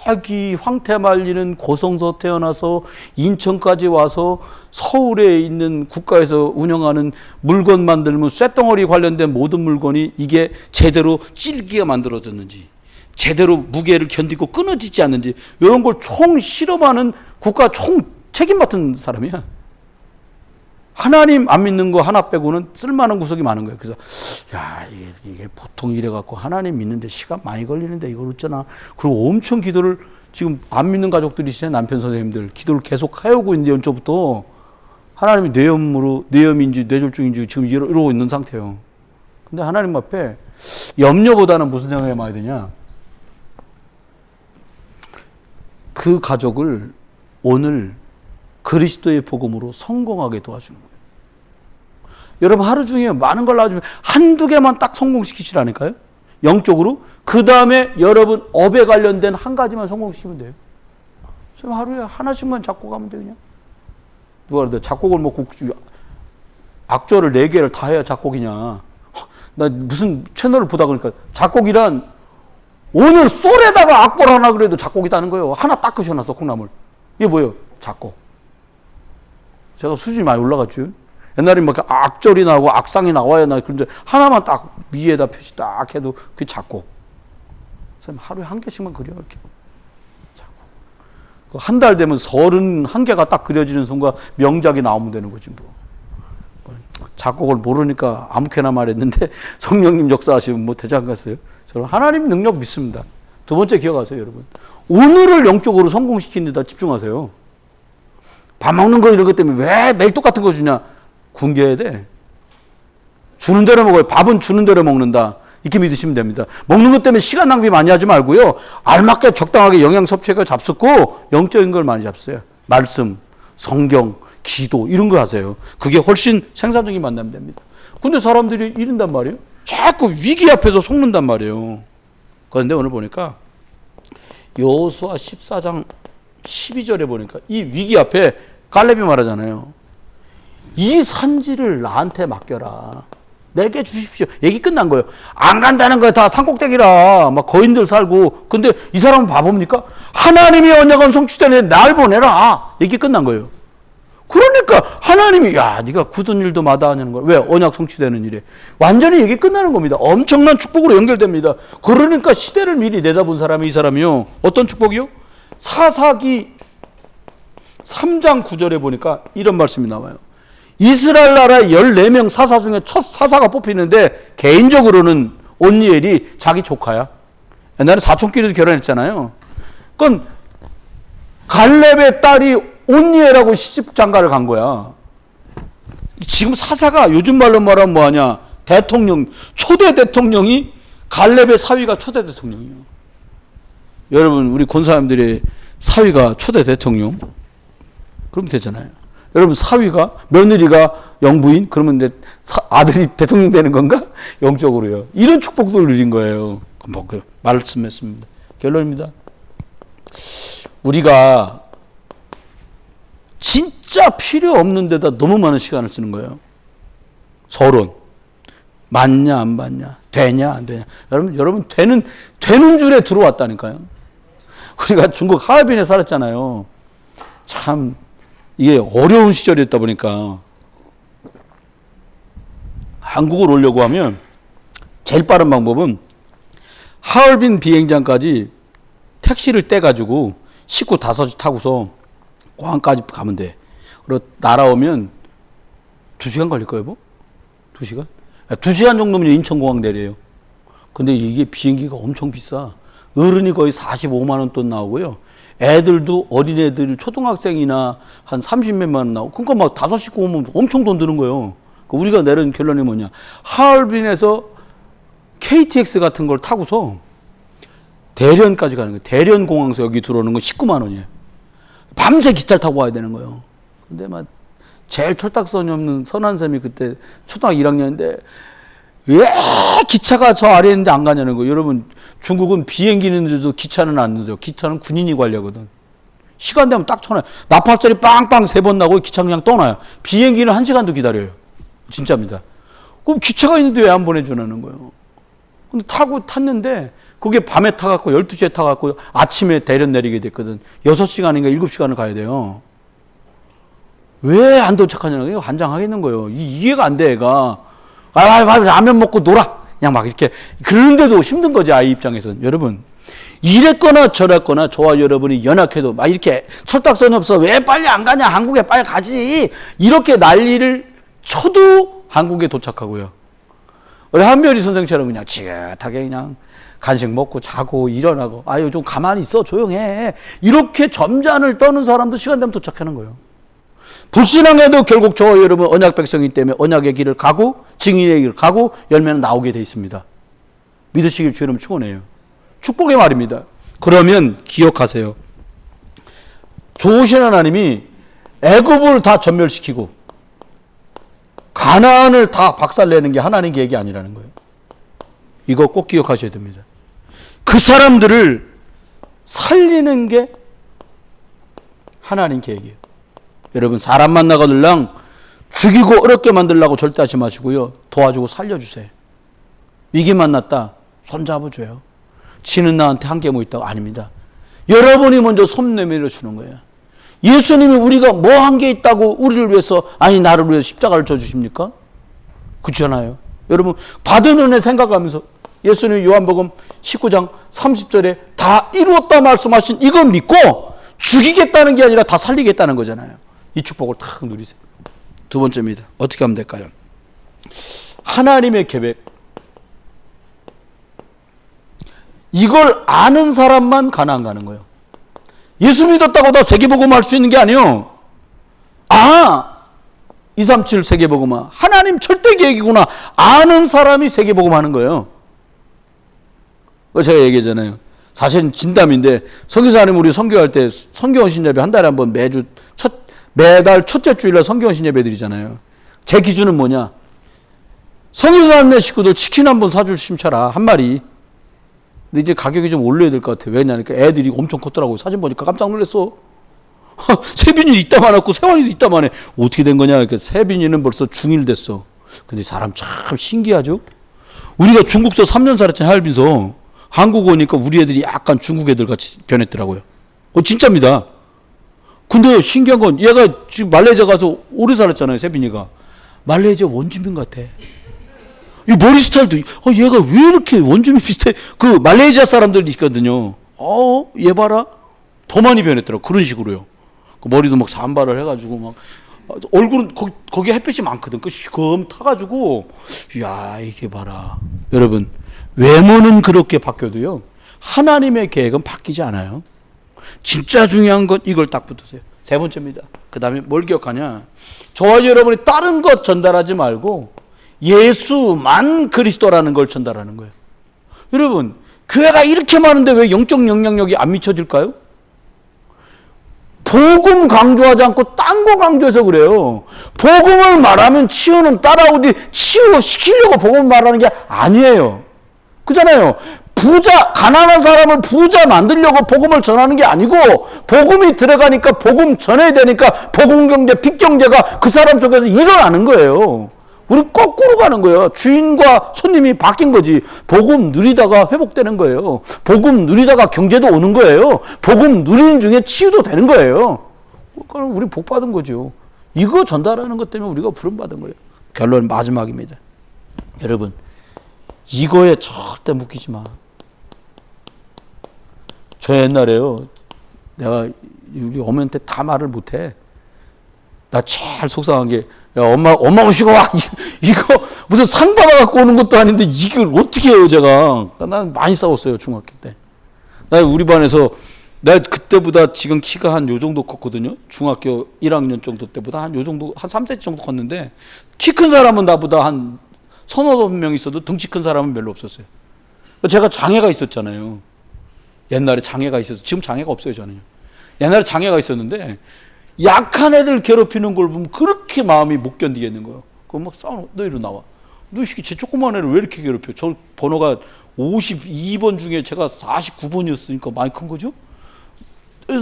A: 저기 황태 말리는 고성서 태어나서 인천까지 와서 서울에 있는 국가에서 운영하는 물건 만들면 쇳덩어리 관련된 모든 물건이 이게 제대로 찔기가 만들어졌는지, 제대로 무게를 견디고 끊어지지 않는지, 이런 걸 총 실험하는 국가 총 책임 맡은 사람이야. 하나님 안 믿는 거 하나 빼고는 쓸만한 구석이 많은 거예요. 그래서 이게 보통 이래 갖고 하나님 믿는데 시간 많이 걸리는데 이걸 어쩌나. 그리고 엄청 기도를, 지금 안 믿는 가족들이시잖아요. 남편 선생님들 기도를 계속 해오고 있는데 연초부터 하나님이 뇌염인지 뇌졸중인지 지금 이러고 있는 상태예요. 근데 하나님 앞에 염려보다는 무슨 생각을 해봐야 되냐? 그 가족을 오늘 그리스도의 복음으로 성공하게 도와주는 거예요. 여러분 하루 중에 많은 걸 나와주면 한두 개만 딱 성공시키시라니까요. 영적으로. 그 다음에 여러분 업에 관련된 한 가지만 성공시키면 돼요. 그럼 하루에 하나씩만 잡고 가면 돼요. 그냥. 누가 그래? 작곡을 먹고 악조를 4개를 다 해야 작곡이냐. 나 무슨 채널을 보다 그러니까 작곡이란 오늘 솔에다가 악보를 하나 그래도 작곡이다는 거예요. 하나 딱 끄셔놨어, 콩나물. 이게 뭐예요? 작곡. 제가 수준이 많이 올라갔죠. 옛날에 막 악절이 나오고 악상이 나와야 나 그런데 하나만 딱 위에다 표시 딱 해도 그게 작곡. 선생님 하루에 한 개씩만 그려 이렇게. 작곡. 한 달 되면 31개가 딱 그려지는 순간 명작이 나오면 되는 거지 뭐. 작곡을 모르니까 아무렇게나 말했는데 성령님 역사하시면 뭐 대장 갔어요. 저는 하나님 능력 믿습니다. 두 번째 기억하세요, 여러분. 오늘을 영적으로 성공시키는 데다 집중하세요. 밥 먹는 거 이런 것 때문에 왜 매일 똑같은 거 주냐? 굶겨야 돼. 주는 대로 먹어요. 밥은 주는 대로 먹는다. 이렇게 믿으시면 됩니다. 먹는 것 때문에 시간 낭비 많이 하지 말고요. 알맞게 적당하게 영양 섭취가 잡수고 영적인 걸 많이 잡수요. 말씀, 성경, 기도 이런 거 하세요. 그게 훨씬 생산적인 만남이 됩니다. 근데 사람들이 이런단 말이에요. 자꾸 위기 앞에서 속는단 말이에요. 그런데 오늘 보니까 여호수아 14장 12절에 보니까 이 위기 앞에 갈렙이 말하잖아요. 이 산지를 나한테 맡겨라. 내게 주십시오. 얘기 끝난 거예요. 안 간다는 거야. 다 산꼭대기라. 막 거인들 살고. 근데 이 사람은 바보입니까? 하나님이 언약은 성취되는데 날 보내라. 얘기 끝난 거예요. 그러니까 하나님이 네가 굳은 일도 마다하냐는 거야. 왜? 언약 성취되는 일에. 완전히 얘기 끝나는 겁니다. 엄청난 축복으로 연결됩니다. 그러니까 시대를 미리 내다본 사람이 이 사람이요. 어떤 축복이요? 사사기 3장 9절에 보니까 이런 말씀이 나와요. 이스라엘 나라의 14명 사사 중에 첫 사사가 뽑히는데 개인적으로는 온니엘이 자기 조카야. 옛날에 사촌끼리도 결혼했잖아요. 그건 갈렙의 딸이 온니엘하고 시집장가를 간 거야. 지금 사사가 요즘 말로 말하면 뭐하냐. 대통령, 초대 대통령이 갈렙의 사위가 초대 대통령이에요. 여러분 우리 권사님들의 사위가 초대 대통령? 그러면 되잖아요. 여러분 사위가 며느리가 영부인? 그러면 내 아들이 대통령 되는 건가? 영적으로요. 이런 축복도 누린 거예요. 뭐 말씀했습니다. 결론입니다. 우리가 진짜 필요 없는 데다 너무 많은 시간을 쓰는 거예요. 서론. 맞냐 안 맞냐? 되냐 안 되냐? 여러분 되는 줄에 들어왔다니까요. 우리가 중국 하얼빈에 살았잖아요. 참 이게 어려운 시절이었다 보니까 한국을 오려고 하면 제일 빠른 방법은 하얼빈 비행장까지 택시를 떼가지고 식구 5시 타고서 공항까지 가면 돼. 그리고 날아오면 2시간 걸릴까요, 여보? 2시간? 2시간 정도면 인천공항 내려요. 근데 이게 비행기가 엄청 비싸. 어른이 거의 45만 원 돈 나오고요. 애들도 어린애들 초등학생이나 한 30몇만 원 나오고. 그러니까 막 5식 오면 엄청 돈 드는 거예요. 우리가 내린 결론이 뭐냐. 하얼빈에서 KTX 같은 걸 타고서 대련까지 가는 거예요. 대련공항에서 여기 들어오는 건 19만 원이에요. 밤새 기차를 타고 와야 되는 거예요. 근데 막 제일 철딱선이 없는 선한쌤이 그때 초등학교 1학년인데 왜 기차가 저 아래에 있는데 안 가냐는 거예요. 여러분, 중국은 비행기는 늦어도 기차는 안 늦어. 기차는 군인이 관리하거든. 시간 되면 딱 쳐놔요. 나팔소리 빵빵 3번 나고 기차 그냥 떠나요. 비행기는 1시간도 기다려요. 진짜입니다. 그럼 기차가 있는데 왜 안 보내주냐는 거예요. 근데 탔는데 그게 밤에 타갖고 12시에 타갖고 아침에 대련 내리게 됐거든. 6시간인가 7시간을 가야 돼요. 왜 안 도착하냐는 거예요. 환장하겠는 거예요. 이해가 안 돼, 애가. 라면 먹고 놀아. 그냥 막 이렇게. 그런데도 힘든 거지, 아이 입장에서는. 여러분, 이랬거나 저랬거나 저와 여러분이 연약해도 막 이렇게 철딱선이 없어. 왜 빨리 안 가냐? 한국에 빨리 가지. 이렇게 난리를 쳐도 한국에 도착하고요. 우리 한별이 선생처럼 그냥 지긋하게 그냥 간식 먹고 자고 일어나고, 아유, 좀 가만히 있어. 조용해. 이렇게 점잔을 떠는 사람도 시간 되면 도착하는 거예요. 불신앙에도 결국 저와 여러분 언약 백성이기 때문에 언약의 길을 가고 증인의 길을 가고 열매는 나오게 돼 있습니다. 믿으시길 주님 축원해요. 축복의 말입니다. 그러면 기억하세요. 좋으신 하나님이 애굽을 다 전멸시키고 가나안을 다 박살내는 게 하나님 계획이 아니라는 거예요. 이거 꼭 기억하셔야 됩니다. 그 사람들을 살리는 게 하나님 계획이에요. 여러분, 사람 만나가들랑 죽이고 어렵게 만들려고 절대 하지 마시고요. 도와주고 살려주세요. 위기 만났다. 손 잡아줘요. 지는 나한테 한계 뭐 있다고? 아닙니다. 여러분이 먼저 손 내밀어 주는 거예요. 예수님이 우리가 뭐 한 게 있다고 우리를 위해서, 아니 나를 위해서 십자가를 져주십니까? 그렇잖아요. 여러분, 받은 은혜 생각하면서 예수님이 요한복음 19장 30절에 다 이루었다 말씀하신 이건 믿고 죽이겠다는 게 아니라 다 살리겠다는 거잖아요. 이 축복을 탁 누리세요. 두 번째입니다. 어떻게 하면 될까요? 하나님의 계획. 이걸 아는 사람만 가나안 가는 거예요. 예수 믿었다고 다 세계복음 할 수 있는 게 아니에요. 237 세계복음화. 하나님 절대 계획이구나. 아는 사람이 세계복음 하는 거예요. 제가 얘기했잖아요. 사실은 진담인데, 선교사님 우리 선교할 때 선교원 신예배 한 달에 한 번 매달 첫째 주일날 선교원 신예배 드리잖아요. 제 기준은 뭐냐? 선교사님네 식구들 치킨 한 번 사줄 심차라. 한 마리. 근데 이제 가격이 좀 올려야 될 것 같아. 왜냐니까 애들이 엄청 컸더라고요. 사진 보니까 깜짝 놀랐어. 세빈이 이따만하고 세환이도 이따만해. 어떻게 된 거냐? 그러니까 세빈이는 벌써 중1 됐어. 근데 사람 참 신기하죠? 우리가 중국서 3년 살았잖아요. 하얼빈서. 한국 오니까 우리 애들이 약간 중국 애들 같이 변했더라고요. 진짜입니다. 근데 신기한 건 얘가 지금 말레이시아 가서 오래 살았잖아요. 세빈이가. 말레이시아 원주민 같아. 이 머리 스타일도, 얘가 왜 이렇게 원주민 비슷해? 그 말레이시아 사람들이 있거든요. 얘 봐라. 더 많이 변했더라고. 그런 식으로요. 그 머리도 막 산발을 해가지고 막 얼굴은 거기 햇빛이 많거든. 그 시검 타가지고, 야, 이게 봐라. 여러분, 외모는 그렇게 바뀌어도요, 하나님의 계획은 바뀌지 않아요. 진짜 중요한 건 이걸 딱 붙으세요. 세 번째입니다. 그 다음에 뭘 기억하냐? 저와 여러분이 다른 것 전달하지 말고 예수만 그리스도라는 걸 전달하는 거예요. 여러분, 교회가 이렇게 많은데 왜 영적 영향력이 안 미쳐질까요? 복음 강조하지 않고 딴 거 강조해서 그래요. 복음을 말하면 치유는 따라오지, 치유시키려고 복음 말하는 게 아니에요. 그잖아요. 가난한 사람을 부자 만들려고 복음을 전하는 게 아니고, 복음이 들어가니까 복음 전해야 되니까 복음 경제, 빚 경제가 그 사람 속에서 일어나는 거예요. 우리 거꾸로 가는 거예요. 주인과 손님이 바뀐 거지. 복음 누리다가 회복되는 거예요. 복음 누리다가 경제도 오는 거예요. 복음 누리는 중에 치유도 되는 거예요. 그럼 우리 복 받은 거죠. 이거 전달하는 것 때문에 우리가 부름 받은 거예요. 결론 마지막입니다. 여러분, 이거에 절대 묶이지 마. 저 옛날에요, 내가 우리 어머니한테 다 말을 못해. 나 제일 속상한 게, 야, 엄마 오시고 와. 이거 무슨 상 받아갖고 오는 것도 아닌데 이걸 어떻게 해요, 제가. 난 많이 싸웠어요, 중학교 때. 나 우리 반에서 내가 그때보다 지금 키가 한 요 정도 컸거든요. 중학교 1학년 정도 때보다 한 요 정도, 한 3cm 정도 컸는데 키 큰 사람은 나보다 한 서너 명 있어도 등치 큰 사람은 별로 없었어요. 제가 장애가 있었잖아요. 옛날에 장애가 있어서, 지금 장애가 없어요, 저는요. 옛날에 장애가 있었는데 약한 애들 괴롭히는 걸 보면 그렇게 마음이 못 견디겠는 거예요. 그럼 막 싸우는, 너 이리 나와. 너 이 새끼 제 조그만 애를 왜 이렇게 괴롭혀? 저 번호가 52번 중에 제가 49번이었으니까 많이 큰 거죠?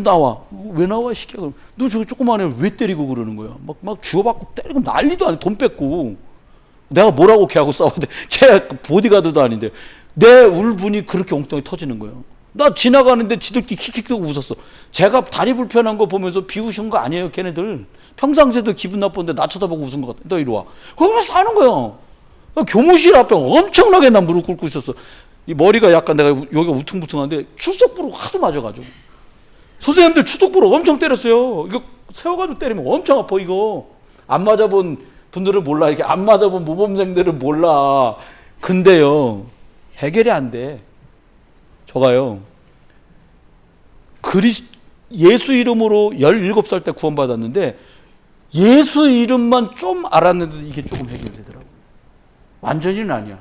A: 나와. 왜 나와, 이 새끼야? 너 저 조그만 애를 왜 때리고 그러는 거야? 막 주워받고 때리고 난리도 아니고 돈 뺏고. 내가 뭐라고 걔하고 싸워야 돼? 쟤 보디가드도 아닌데. 내 울분이 그렇게 엉뚱하게 터지는 거예요. 나 지나가는데 지들끼리 킥킥대고 웃었어. 제가 다리 불편한 거 보면서 비웃은 거 아니에요, 걔네들. 평상시에도 기분 나쁜데 나 쳐다보고 웃은 것 같아. 너 이리 와. 거기 사는 거야. 교무실 앞에 엄청나게 나 무릎 꿇고 있었어. 이 머리가 약간 내가 여기가 우퉁부퉁한데 출석부로 하도 맞아가지고. 선생님들 출석부로 엄청 때렸어요. 이거 세워가지고 때리면 엄청 아파, 이거. 안 맞아본 분들은 몰라. 이렇게 안 맞아본 모범생들은 몰라. 근데요, 해결이 안 돼. 저가요, 예수 이름으로 17살 때 구원받았는데 예수 이름만 좀 알았는데 이게 조금 해결되더라고요. 완전히는 아니야.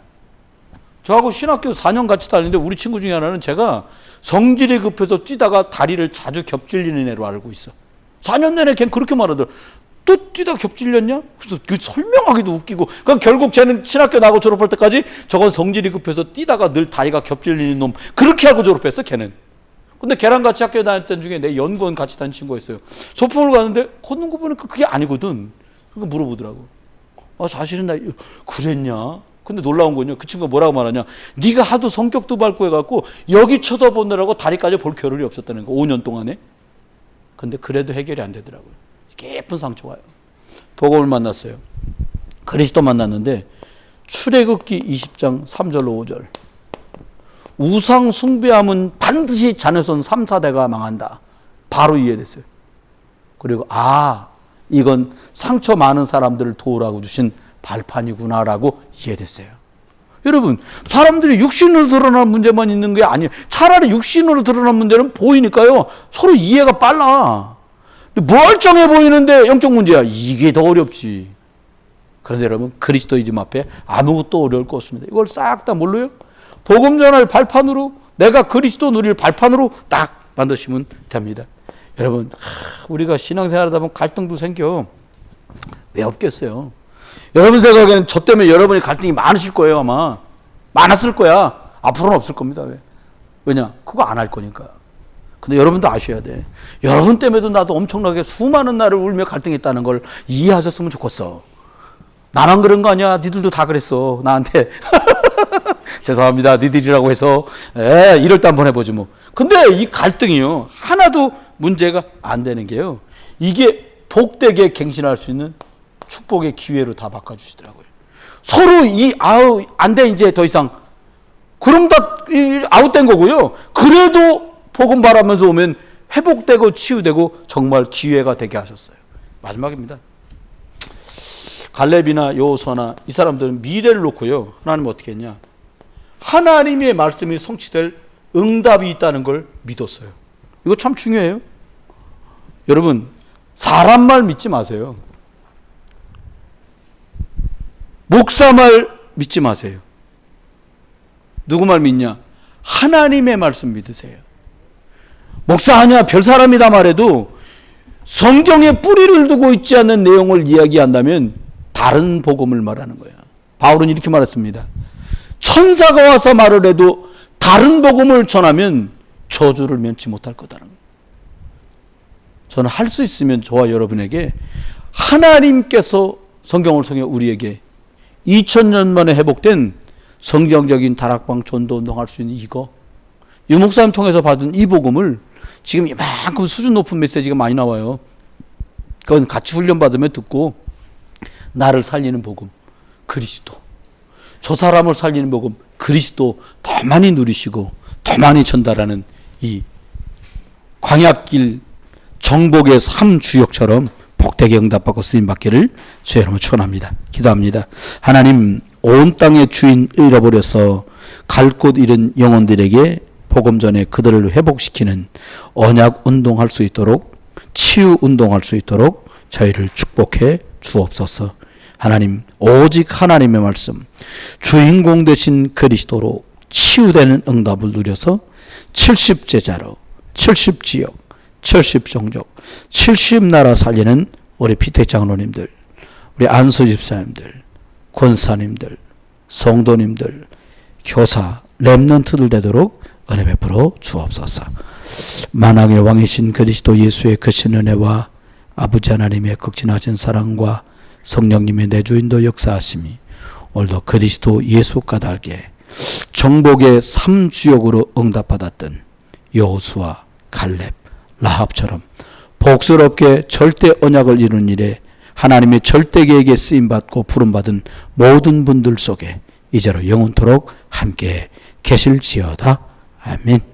A: 저하고 신학교 4년 같이 다니는데 우리 친구 중에 하나는 제가 성질이 급해서 뛰다가 다리를 자주 겹질리는 애로 알고 있어. 4년 내내 걔는 그렇게 말하더라고. 또 뛰다 겹질렸냐? 그래서 그 설명하기도 웃기고. 그러니까 결국 쟤는 신학교 나고 졸업할 때까지 저건 성질이 급해서 뛰다가 늘 다리가 겹질리는 놈. 그렇게 하고 졸업했어, 걔는. 근데 걔랑 같이 학교 다녔던 중에 내 연구원 같이 다닌 친구가 있어요. 소풍을 가는데 걷는 거 보니까 그게 아니거든. 그러니까 물어보더라고. 아, 사실은 나 그랬냐? 근데 놀라운 건요, 그 친구가 뭐라고 말하냐? 네가 하도 성격도 밝고 해갖고 여기 쳐다보느라고 다리까지 볼 겨를이 없었다는 거, 5년 동안에. 근데 그래도 해결이 안 되더라고요. 깊은 상처가 와요. 복음을 만났어요. 그리스도 만났는데 출애굽기 20장 3절로 5절. 우상 숭배함은 반드시 자녀손 3, 4대가 망한다. 바로 이해됐어요. 그리고 이건 상처 많은 사람들을 도우라고 주신 발판이구나라고 이해됐어요. 여러분, 사람들이 육신으로 드러난 문제만 있는 게 아니에요. 차라리 육신으로 드러난 문제는 보이니까요, 서로 이해가 빨라. 멀쩡해 보이는데 영적 문제야. 이게 더 어렵지. 그런데 여러분, 그리스도 이름 앞에 아무것도 어려울 거 없습니다. 이걸 싹 다 뭘로요? 복음 전할 발판으로, 내가 그리스도 누릴 발판으로 딱 만드시면 됩니다. 여러분, 우리가 신앙생활하다 보면 갈등도 생겨. 왜 없겠어요? 여러분 생각에는 저 때문에 여러분이 갈등이 많으실 거예요. 아마 많았을 거야. 앞으로는 없을 겁니다. 왜냐? 그거 안 할 거니까. 근데 여러분도 아셔야 돼. 여러분 때문에도 나도 엄청나게 수많은 날을 울며 갈등했다는 걸 이해하셨으면 좋겠어. 나만 그런 거 아니야? 니들도 다 그랬어, 나한테. 죄송합니다, 니들이라고 해서. 이럴 때 한번 해보지 뭐. 근데 이 갈등이요, 하나도 문제가 안 되는 게요, 이게 복되게 갱신할 수 있는 축복의 기회로 다 바꿔주시더라고요. 서로 안 돼, 이제 더 이상. 그럼 다 아웃된 거고요. 그래도 복음 바라면서 오면 회복되고 치유되고 정말 기회가 되게 하셨어요. 마지막입니다. 갈렙이나 여호수아나 이 사람들은 미래를 놓고요, 하나님 어떻게 했냐? 하나님의 말씀이 성취될 응답이 있다는 걸 믿었어요. 이거 참 중요해요. 여러분, 사람 말 믿지 마세요. 목사 말 믿지 마세요. 누구 말 믿냐? 하나님의 말씀 믿으세요. 목사 아니야, 별 사람이다 말해도 성경에 뿌리를 두고 있지 않는 내용을 이야기한다면 다른 복음을 말하는 거야. 바울은 이렇게 말했습니다. 천사가 와서 말을 해도 다른 복음을 전하면 저주를 면치 못할 거다라는 거예요. 저는 할 수 있으면 저와 여러분에게 하나님께서 성경을 통해 우리에게 2000년 만에 회복된 성경적인 다락방 전도운동 할 수 있는 이거, 유 목사님 통해서 받은 이 복음을 지금 이만큼 수준 높은 메시지가 많이 나와요. 그건 같이 훈련받으면 듣고, 나를 살리는 복음 그리스도, 저 사람을 살리는 복음 그리스도 더 많이 누리시고 더 많이 전달하는 이 광야길 정복의 3주역처럼 복되게 응답받고 쓰임받기를 주의 이름으로 축원합니다. 기도합니다. 하나님, 온 땅의 주인 잃어버려서 갈 곳 잃은 영혼들에게 복음 전에 그들을 회복시키는 언약 운동할 수 있도록, 치유 운동할 수 있도록 저희를 축복해 주옵소서. 하나님, 오직 하나님의 말씀, 주인공 되신 그리스도로 치유되는 응답을 누려서 70제자로 70지역 70종족 70나라 살리는 우리 피택 장로님들, 우리 안수 집사님들, 권사님들, 성도님들, 교사, 렘넌트들 되도록 은혜 베풀어 주옵소서. 만왕의 왕이신 그리스도 예수의 크신 은혜와 아버지 하나님의 극진하신 사랑과 성령님의 내주인도 역사하심이 오늘도 그리스도 예수 까닭에 정복의 3주역으로 응답받았던 여호수아, 갈렙, 라합처럼 복스럽게 절대 언약을 이룬 일에 하나님의 절대 계획에 쓰임받고 부름받은 모든 분들 속에 이제로 영원토록 함께 계실지어다. 아멘.